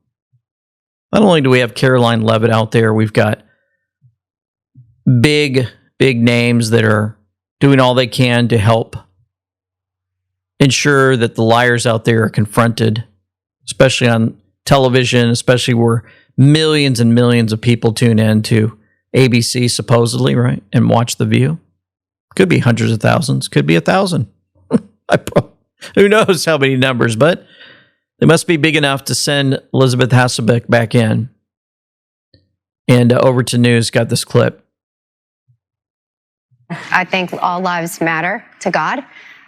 not only do we have Caroline Leavitt out there, we've got big names that are doing all they can to help ensure that the liars out there are confronted, especially on television, especially where millions and millions of people tune in to ABC, supposedly, right, and watch The View. Could be hundreds of thousands, could be 1,000. Who knows how many numbers, but they must be big enough to send Elizabeth Hasselbeck back in. And Over to News got this clip. I think all lives matter to God.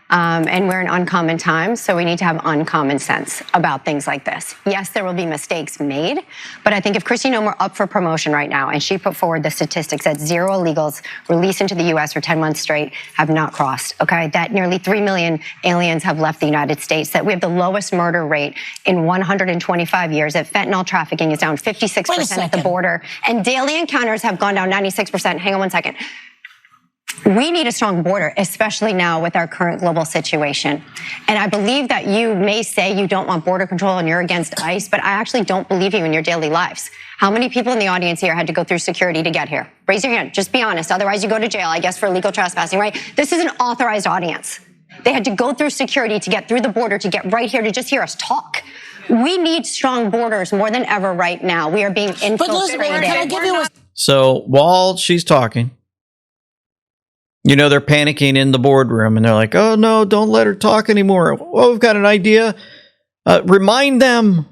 And we're in uncommon times, so we need to have uncommon sense about things like this. Yes, there will be mistakes made, but I think if Kristi Noem were up for promotion right now and she put forward the statistics that 0 illegals released into the U.S. for 10 months straight have not crossed, okay, that nearly 3 million aliens have left the United States, that we have the lowest murder rate in 125 years, that fentanyl trafficking is down 56% at the border, and daily encounters have gone down 96%. Hang on one second. We need a strong border, especially now with our current global situation. And I believe that you may say you don't want border control and you're against ICE, but I actually don't believe you in your daily lives. How many people in the audience here had to go through security to get here? Raise your hand. Just be honest. Otherwise, you go to jail, I guess, for illegal trespassing, right? This is an authorized audience. They had to go through security to get through the border, to get right here, to just hear us talk. We need strong borders more than ever right now. We are being infiltrated. But listen, can I give you a... So while she's talking, you know, they're panicking in the boardroom and they're like, oh, no, don't let her talk anymore. Well, we've got an idea. Remind them.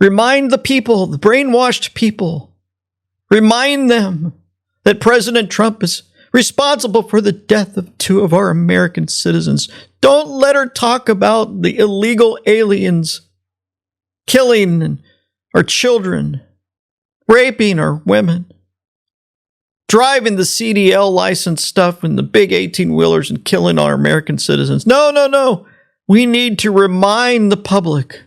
Remind the people, the brainwashed people. Remind them that President Trump is responsible for the death of 2 of our American citizens. Don't let her talk about the illegal aliens killing our children, raping our women, driving the CDL license stuff and the big 18-wheelers and killing our American citizens. No. We need to remind the public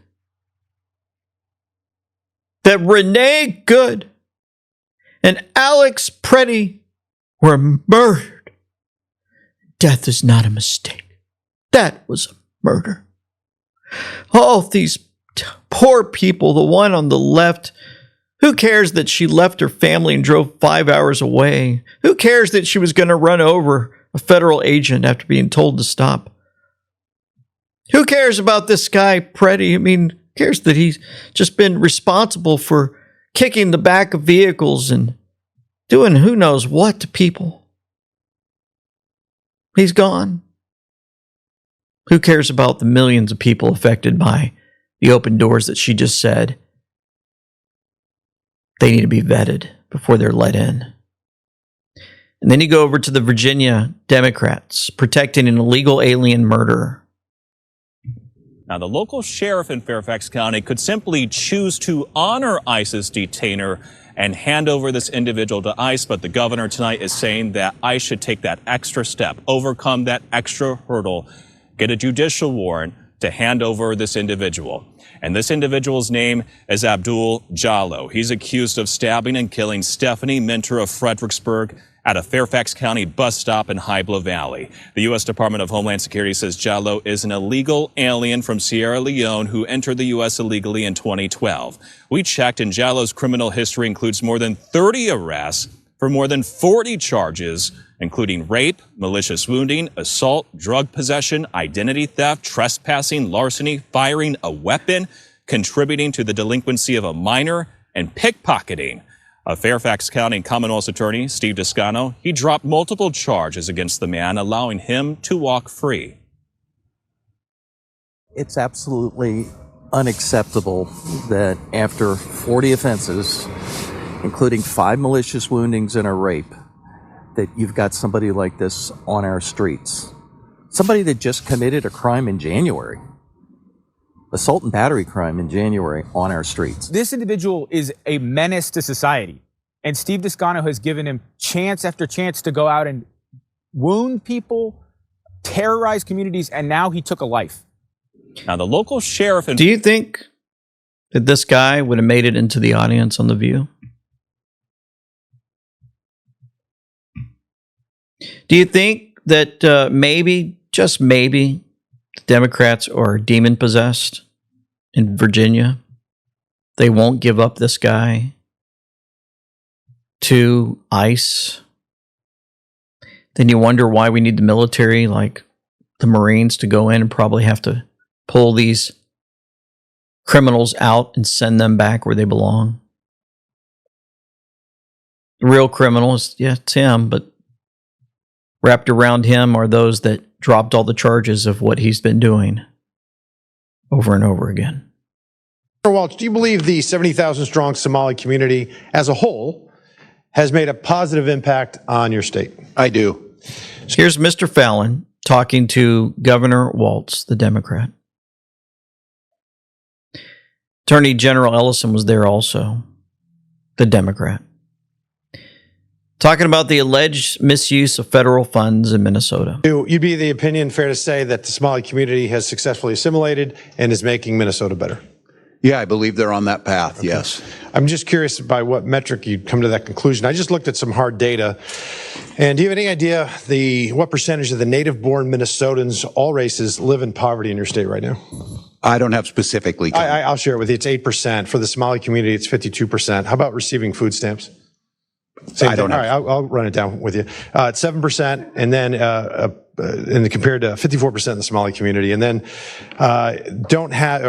that Renee Good and Alex Preddy were murdered. Death is not a mistake. That was a murder. Oh, these poor people, the one on the left, who cares that she left her family and drove 5 hours away? Who cares that she was going to run over a federal agent after being told to stop? Who cares about this guy, Preddy? I mean, who cares that he's just been responsible for kicking the back of vehicles and doing who knows what to people? He's gone. Who cares about the millions of people affected by the open doors that she just said they need to be vetted before they're let in? And then you go over to the Virginia Democrats protecting an illegal alien murderer. Now, the local sheriff in Fairfax County could simply choose to honor ICE's detainer and hand over this individual to ICE, but the governor tonight is saying that ICE should take that extra step, overcome that extra hurdle, get a judicial warrant to hand over this individual. And this individual's name is Abdul Jallo. He's accused of stabbing and killing Stephanie Minter of Fredericksburg at a Fairfax County bus stop in Hybla Valley. The U.S. Department of Homeland Security says Jallo is an illegal alien from Sierra Leone who entered the U.S. illegally in 2012. We checked, and Jallo's criminal history includes more than 30 arrests for more than 40 charges, including rape, malicious wounding, assault, drug possession, identity theft, trespassing, larceny, firing a weapon, contributing to the delinquency of a minor, and pickpocketing. A Fairfax County Commonwealth's attorney, Steve Descano, he dropped multiple charges against the man, allowing him to walk free. It's absolutely unacceptable that after 40 offenses, including 5 malicious woundings and a rape, that you've got somebody like this on our streets. Somebody that just committed a crime in January. Assault and battery crime in January on our streets. This individual is a menace to society. And Steve Descano has given him chance after chance to go out and wound people, terrorize communities, and now he took a life. Now, the local sheriff... Do you think that this guy would have made it into the audience on The View? Do you think that maybe, just maybe, the Democrats are demon-possessed in Virginia? They won't give up this guy to ICE? Then you wonder why we need the military, like the Marines, to go in and probably have to pull these criminals out and send them back where they belong. The real criminals, yeah, it's him, but wrapped around him are those that dropped all the charges of what he's been doing over and over again. Mr. Walsh, do you believe the 70,000 strong Somali community as a whole has made a positive impact on your state? I do. Here's Mr. Fallon talking to Governor Walz, the Democrat. Attorney General Ellison was there also, the Democrat. Talking about the alleged misuse of federal funds in Minnesota. You'd be the opinion, fair to say, that the Somali community has successfully assimilated and is making Minnesota better? Yeah, I believe they're on that path, okay. Yes. I'm just curious by what metric you'd come to that conclusion. I just looked at some hard data. And do you have any idea what percentage of the native-born Minnesotans, all races, live in poverty in your state right now? I don't have specifically. I'll share it with you. It's 8%. For the Somali community, it's 52%. How about receiving food stamps? Same thing. All right, I'll run it down with you. It's 7%, and then compared to 54% in the Somali community, and then don't have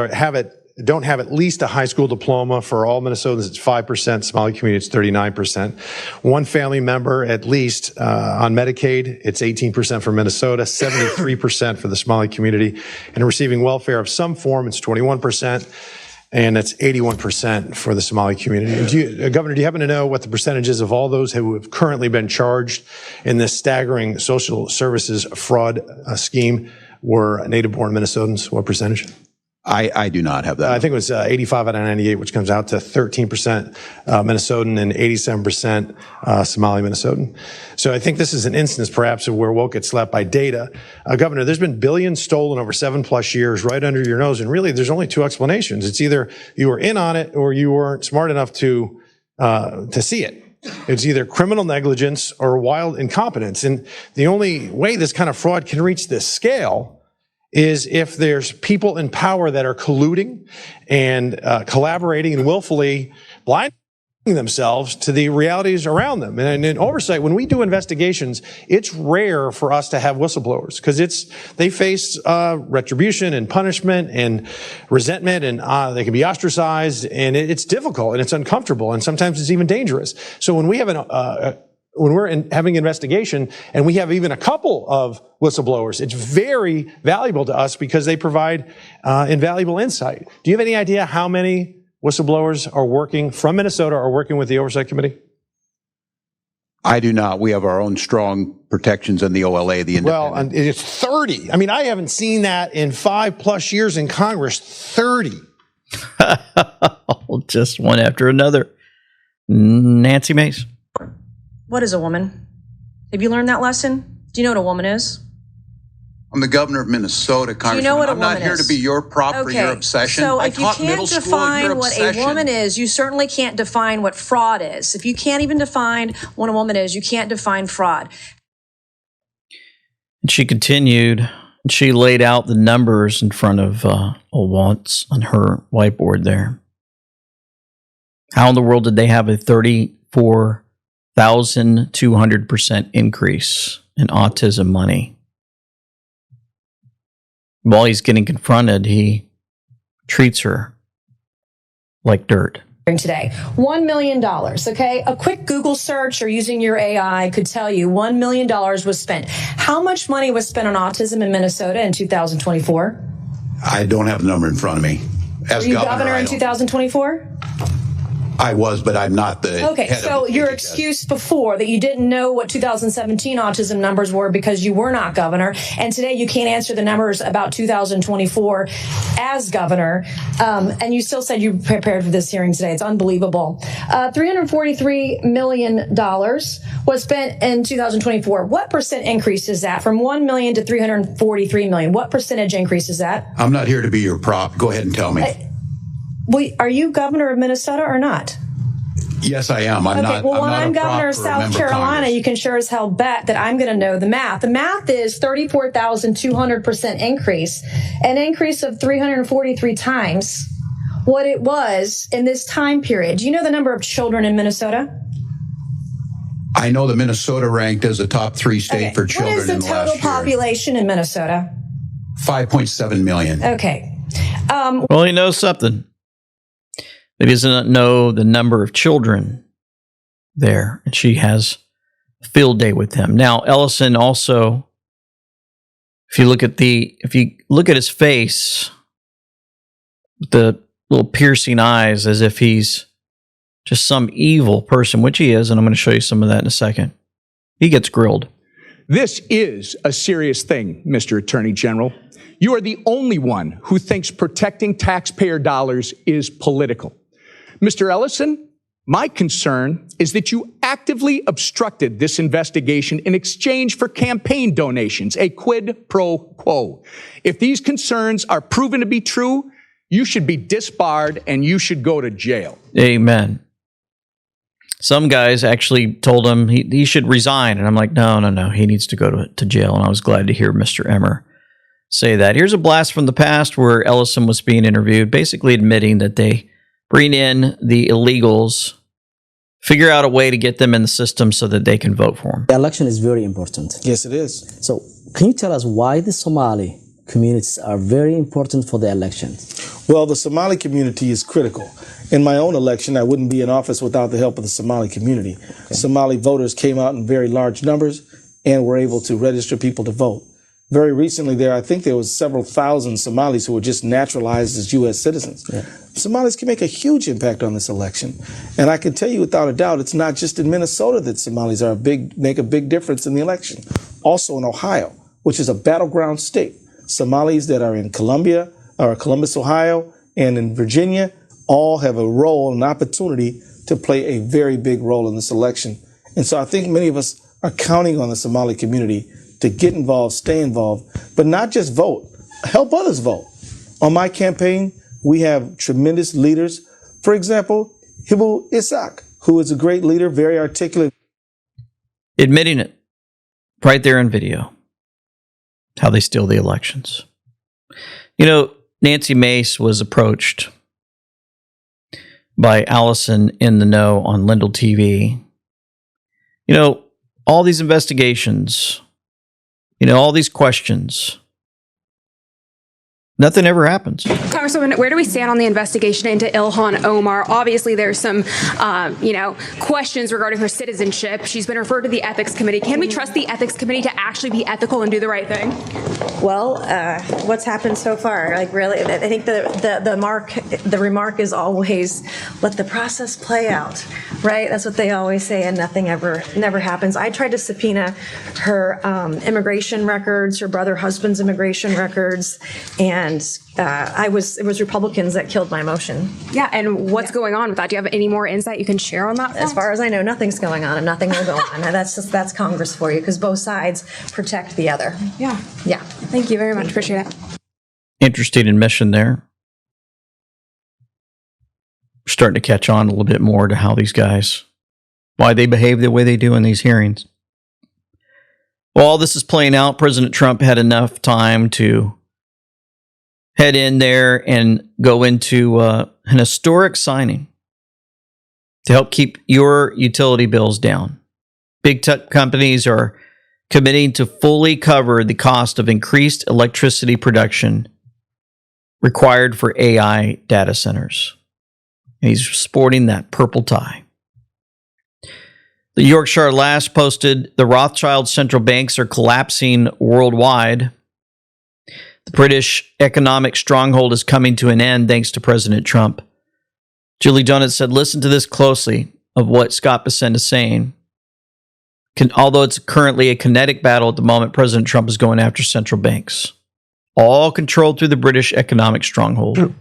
at least a high school diploma. For all Minnesotans, it's 5%. Somali community, it's 39%. One family member at least on Medicaid, it's 18% for Minnesota, 73% for the Somali community, and receiving welfare of some form, it's 21%. And it's 81% for the Somali community. Governor, do you happen to know what the percentage is of all those who have currently been charged in this staggering social services fraud scheme were native-born Minnesotans? What percentage? I do not have that. I think it was 85 out of 98, which comes out to 13% Minnesotan and 87% Somali Minnesotan. So I think this is an instance, perhaps, of where woke gets slapped by data. Governor, there's been billions stolen over 7+ years right under your nose, and really there's only 2 explanations. It's either you were in on it or you weren't smart enough to see it. It's either criminal negligence or wild incompetence. And the only way this kind of fraud can reach this scale is if there's people in power that are colluding and collaborating and willfully blinding themselves to the realities around them. And in oversight, when we do investigations, it's rare for us to have whistleblowers because they face retribution and punishment and resentment, and they can be ostracized, and it's difficult and it's uncomfortable, and sometimes it's even dangerous. So when we have when we're having an investigation and we have even a couple of whistleblowers, it's very valuable to us because they provide invaluable insight. Do you have any idea how many whistleblowers are working from Minnesota or working with the Oversight Committee? I do not. We have our own strong protections in the OLA, the independent. Well, and it's 30. I mean, I haven't seen that in 5+ years in Congress. 30. Just one after another. Nancy Mace. What is a woman? Have you learned that lesson? Do you know what a woman is? I'm the governor of Minnesota, Congressman. Do you know what a I'm woman not here is? to be your prop or your obsession. So I if you taught can't middle school, define your what obsession. a woman is, you certainly can't define what fraud is. If you can't even define what a woman is, you can't define fraud. And she continued. She laid out the numbers in front of once on her whiteboard there. How in the world did they have a 34,200% increase in autism money? While he's getting confronted, he treats her like dirt. Today, $1 million, okay? A quick Google search or using your AI could tell you $1 million was spent. How much money was spent on autism in Minnesota in 2024? I don't have the number in front of me. As Were you governor in 2024? I was, but I'm not the Okay, head so of your excuse before that you didn't know what 2017 autism numbers were because you were not governor, and today you can't answer the numbers about 2024 as governor, and you still said you prepared for this hearing today. It's unbelievable. $343 million was spent in 2024. What percent increase is that from 1 million to 343 million? What percentage increase is that? I'm not here to be your prop. Go ahead and tell me. Are you governor of Minnesota or not? Yes, I am. I'm not. Well, when I'm I'm not a governor of prop for a South member of Carolina, Congress. you can sure as hell bet that I'm going to know the math. The math is 34,200% increase, an increase of 343 times what it was in this time period. Do you know the number of children in Minnesota? I know that Minnesota ranked as a top 3 state for children What is the in the total last year. population in Minnesota? 5.7 million. Okay. Well, he knows something. He doesn't know the number of children there, and she has a field day with him. Now, Ellison also, if you look at his face, the little piercing eyes, as if he's just some evil person, which he is, and I'm going to show you some of that in a second. He gets grilled. This is a serious thing, Mr. Attorney General. You are the only one who thinks protecting taxpayer dollars is political. Mr. Ellison, my concern is that you actively obstructed this investigation in exchange for campaign donations, a quid pro quo. If these concerns are proven to be true, you should be disbarred and you should go to jail. Amen. Some guys actually told him he should resign, and I'm like, no, he needs to go to jail, and I was glad to hear Mr. Emmer say that. Here's a blast from the past where Ellison was being interviewed, basically admitting that they bring in the illegals, figure out a way to get them in the system so that they can vote for them. The election is very important. Yes, it is. So, can you tell us why the Somali communities are very important for the election? Well, the Somali community is critical. In my own election, I wouldn't be in office without the help of the Somali community. Okay. Somali voters came out in very large numbers and were able to register people to vote. Very recently I think there was several thousand Somalis who were just naturalized as U.S. citizens. Yeah. Somalis can make a huge impact on this election. And I can tell you without a doubt, it's not just in Minnesota that Somalis make a big difference in the election. Also in Ohio, which is a battleground state. Somalis that are in Columbus, Ohio, and in Virginia all have a role, an opportunity to play a very big role in this election. And so I think many of us are counting on the Somali community to get involved, stay involved, but not just vote, help others vote. On my campaign, we have tremendous leaders. For example, Hibu Isaac, who is a great leader, very articulate. Admitting it right there in video, how they steal the elections. You know, Nancy Mace was approached by Allison in the Know on Lindell TV. You know, all these investigations, all these questions, nothing ever happens. Congresswoman, where do we stand on the investigation into Ilhan Omar? Obviously, there's some, questions regarding her citizenship. She's been referred to the Ethics Committee. Can we trust the Ethics Committee to actually be ethical and do the right thing? Well, what's happened so far? Like, really, I think the remark is always let the process play out, right? That's what they always say, and nothing never happens. I tried to subpoena her immigration records, her husband's immigration records, and it was Republicans that killed my motion. Yeah, and what's going on with that? Do you have any more insight you can share on that front? As far as I know, nothing's going on, and nothing will go on. That's Congress for you, because both sides protect the other. Yeah. Yeah. Thank you very much. Appreciate it. Interesting admission there. We're starting to catch on a little bit more to how these guys, why they behave the way they do in these hearings. While all this is playing out, President Trump had enough time to head in there and go into an historic signing to help keep your utility bills down. Big tech companies are committing to fully cover the cost of increased electricity production required for AI data centers. And he's sporting that purple tie. The Yorkshire Lash posted, the Rothschild central banks are collapsing worldwide. The British economic stronghold is coming to an end thanks to President Trump. Julie Donuts said, listen to this closely of what Scott Bessent is saying. Although it's currently a kinetic battle at the moment, President Trump is going after central banks, all controlled through the British economic stronghold.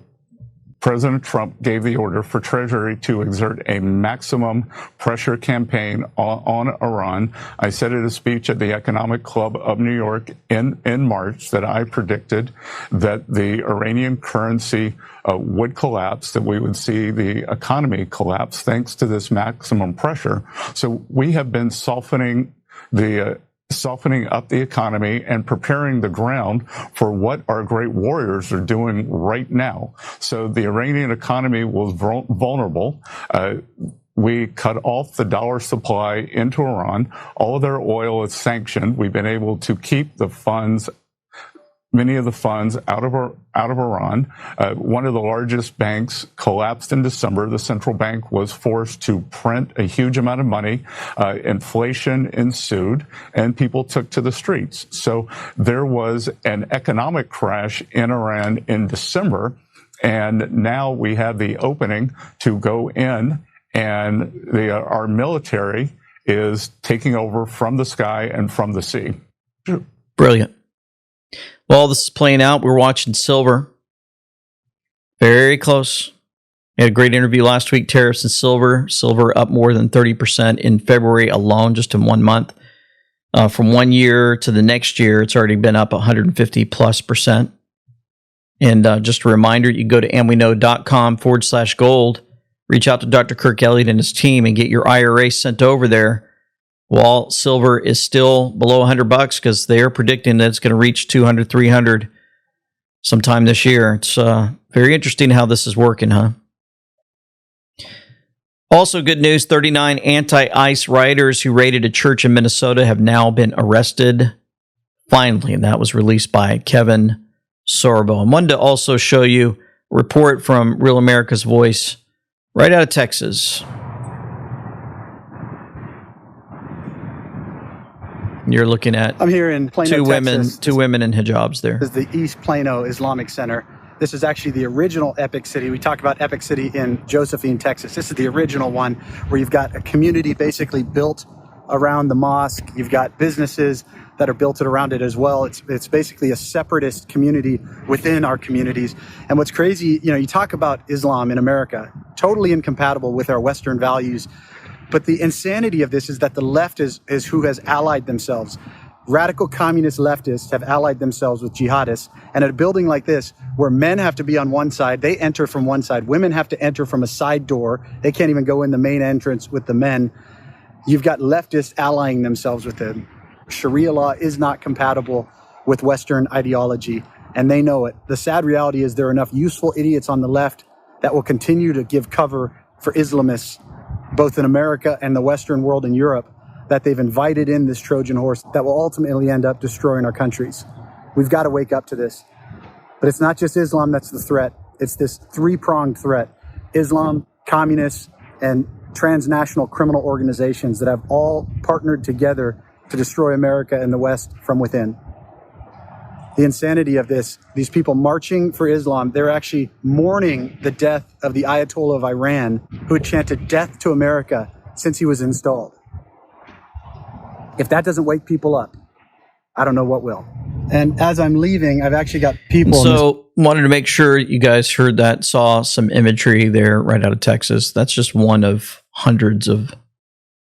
President Trump gave the order for Treasury to exert a maximum pressure campaign on Iran. I said in a speech at the Economic Club of New York in March that I predicted that the Iranian currency would collapse, that we would see the economy collapse thanks to this maximum pressure. So we have been softening up the economy and preparing the ground for what our great warriors are doing right now. So the Iranian economy was vulnerable. We cut off the dollar supply into Iran. All of their oil is sanctioned. We've been able to keep the funds, many of the funds out of Iran. One of the largest banks collapsed in December. The central bank was forced to print a huge amount of money. Inflation ensued, and people took to the streets. So there was an economic crash in Iran in December, and now we have the opening to go in, and our military is taking over from the sky and from the sea. Brilliant. While this is playing out, we're watching silver. Very close. We had a great interview last week, tariffs and silver. Silver up more than 30% in February alone, just in 1 month. From 1 year to the next year, it's already been up 150+%. And just a reminder, you can go to amweknow.com/gold, reach out to Dr. Kirk Elliott and his team and get your IRA sent over there. While silver is still below $100 because they are predicting that it's going to reach 200, 300 sometime this year. It's very interesting how this is working, huh? Also, good news, 39 anti-ICE rioters who raided a church in Minnesota have now been arrested. Finally, and that was released by Kevin Sorbo. I wanted to also show you a report from Real America's Voice right out of Texas. You're looking at I'm here in Plano, two Texas. women in hijabs there. This is the East Plano Islamic Center. This is actually the original Epic City. We talk about Epic City in Josephine, Texas. This is the original one where you've got a community basically built around the mosque. You've got businesses that are built around it as well. It's basically a separatist community within our communities. And what's crazy, you talk about Islam in America, totally incompatible with our Western values. But the insanity of this is that the left is who has allied themselves. Radical communist leftists have allied themselves with jihadists. And at a building like this, where men have to be on one side, they enter from one side. Women have to enter from a side door. They can't even go in the main entrance with the men. You've got leftists allying themselves with them. Sharia law is not compatible with Western ideology, and they know it. The sad reality is there are enough useful idiots on the left that will continue to give cover for Islamists, both in America and the Western world and Europe, that they've invited in this Trojan horse that will ultimately end up destroying our countries. We've got to wake up to this. But it's not just Islam that's the threat. It's this three-pronged threat. Islam, communists, and transnational criminal organizations that have all partnered together to destroy America and the West from within. The insanity of this, these people marching for Islam, they're actually mourning the death of the Ayatollah of Iran, who had chanted death to America since he was installed. If that doesn't wake people up, I don't know what will. And as I'm leaving, I've actually got people. So wanted to make sure you guys heard that, saw some imagery there right out of Texas. That's just one of hundreds of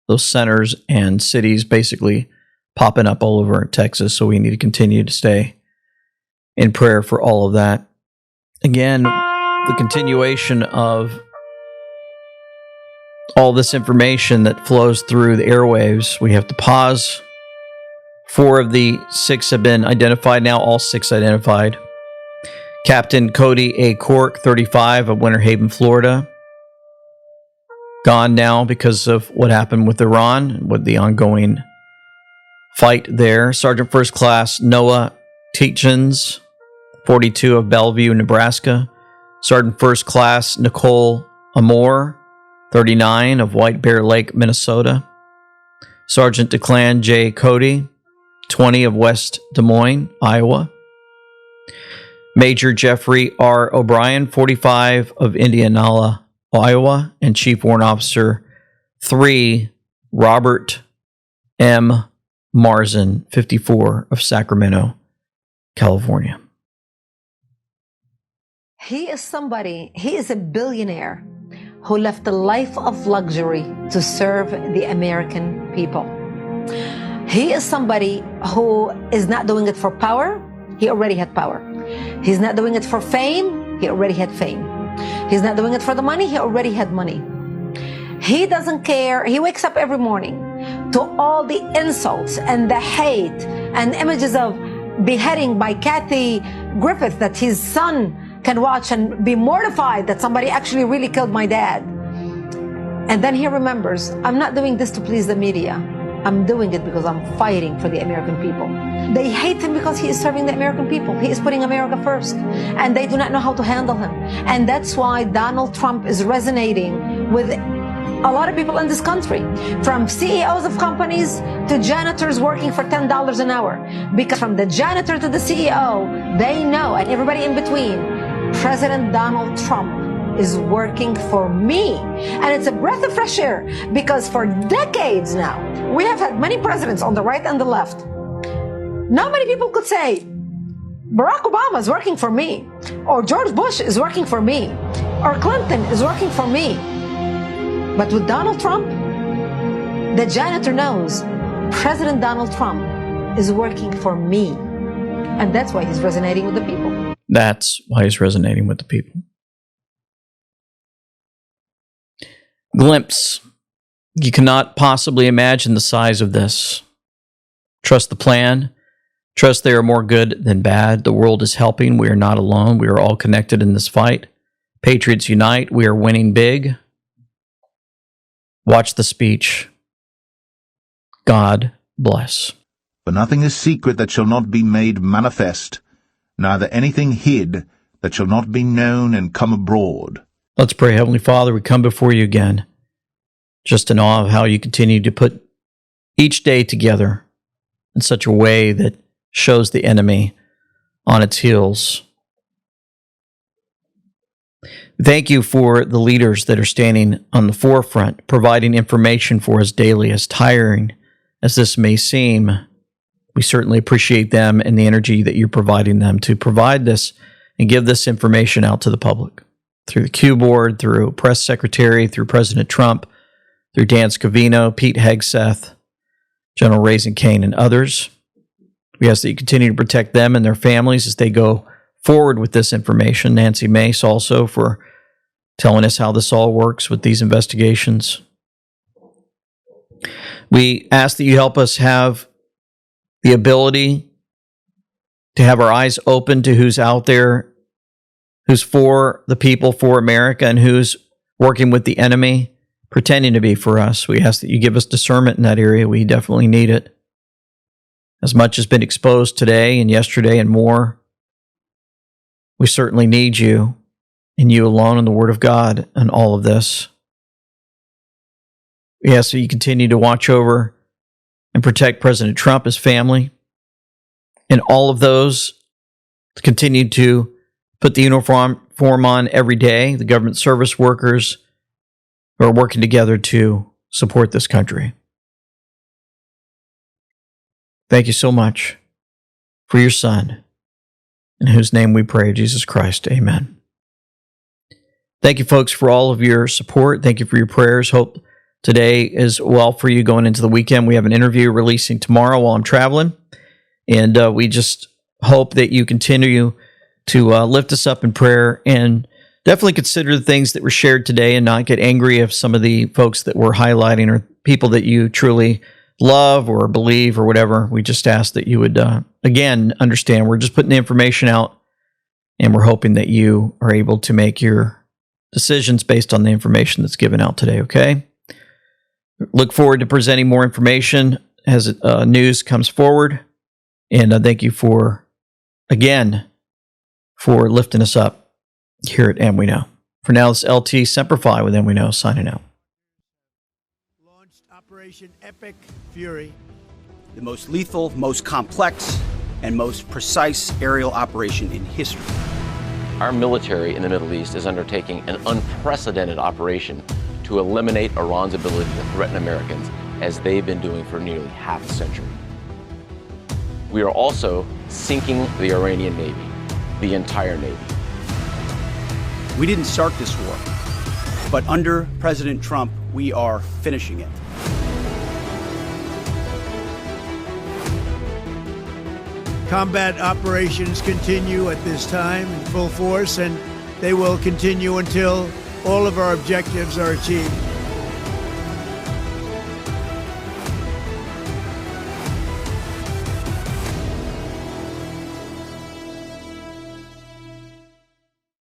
those centers and cities basically popping up all over Texas. So we need to continue to stay in prayer for all of that. Again, the continuation of all this information that flows through the airwaves. We have to pause. 4 of the 6 have been identified now, all 6 identified. Captain Cody A. Cork, 35, of Winter Haven, Florida. Gone now because of what happened with Iran, with the ongoing fight there. Sergeant First Class Noah Teachins, 42, of Bellevue, Nebraska. Sergeant First Class Nicole Amore, 39, of White Bear Lake, Minnesota. Sergeant Declan J. Cody, 20, of West Des Moines, Iowa. Major Jeffrey R. O'Brien, 45, of Indianola, Iowa. And Chief Warrant Officer 3, Robert M. Marzin, 54, of Sacramento, California. He is a billionaire who left a life of luxury to serve the American people. He is somebody who is not doing it for power. He already had power. He's not doing it for fame. He already had fame. He's not doing it for the money. He already had money. He doesn't care. He wakes up every morning to all the insults and the hate and images of beheading by Kathy Griffith that his son can watch and be mortified that somebody actually really killed my dad. And then he remembers, I'm not doing this to please the media. I'm doing it because I'm fighting for the American people. They hate him because he is serving the American people. He is putting America first. And they do not know how to handle him. And that's why Donald Trump is resonating with a lot of people in this country, from CEOs of companies to janitors working for $10 an hour. Because from the janitor to the CEO, they know, and everybody in between, President Donald Trump is working for me. And it's a breath of fresh air because for decades now, we have had many presidents on the right and the left. Not many people could say, Barack Obama is working for me, or George Bush is working for me, or Clinton is working for me. But with Donald Trump, the janitor knows President Donald Trump is working for me. And that's why he's resonating with the people. That's why he's resonating with the people. Glimpse. You cannot possibly imagine the size of this. Trust the plan. Trust they are more good than bad. The world is helping. We are not alone. We are all connected in this fight. Patriots unite. We are winning big. Watch the speech. God bless. For nothing is secret that shall not be made manifest, neither anything hid that shall not be known and come abroad. Let's pray. Heavenly Father, we come before you again, just in awe of how you continue to put each day together in such a way that shows the enemy on its heels. Thank you for the leaders that are standing on the forefront, providing information for us daily, as tiring as this may seem. We certainly appreciate them and the energy that you're providing them to provide this and give this information out to the public through the Q board, through press secretary, through President Trump, through Dan Scavino, Pete Hegseth, General Raising Kane, and others. We ask that you continue to protect them and their families as they go forward with this information. Nancy Mace also for telling us how this all works with these investigations. We ask that you help us have the ability to have our eyes open to who's out there, who's for the people, for America, and who's working with the enemy, pretending to be for us. We ask that you give us discernment in that area. We definitely need it. As much has been exposed today and yesterday and more, We certainly need you and you alone and the Word of God in all of this. We ask that you continue to watch over and protect President Trump, his family, and all of those to continue to put the uniform on every day, the government service workers who are working together to support this country. Thank you so much for your Son, in whose name we pray, Jesus Christ. Amen. Thank you, folks, for all of your support. Thank you for your prayers. Hope today is well for you going into the weekend. We have an interview releasing tomorrow while I'm traveling, and we just hope that you continue to lift us up in prayer and definitely consider the things that were shared today and not get angry if some of the folks that we're highlighting are people that you truly love or believe or whatever. We just ask that you would, again, understand we're just putting the information out, and we're hoping that you are able to make your decisions based on the information that's given out today, okay? Look forward to presenting more information as news comes forward. And thank you for lifting us up here at And We Know. For now, it's LT Semperfi with And We Know signing out. Launched Operation Epic Fury, the most lethal, most complex, and most precise aerial operation in history. Our military in the Middle East is undertaking an unprecedented operation to eliminate Iran's ability to threaten Americans, as they've been doing for nearly half a century. We are also sinking the Iranian Navy, the entire Navy. We didn't start this war, but under President Trump, we are finishing it. Combat operations continue at this time in full force, and they will continue until all of our objectives are achieved.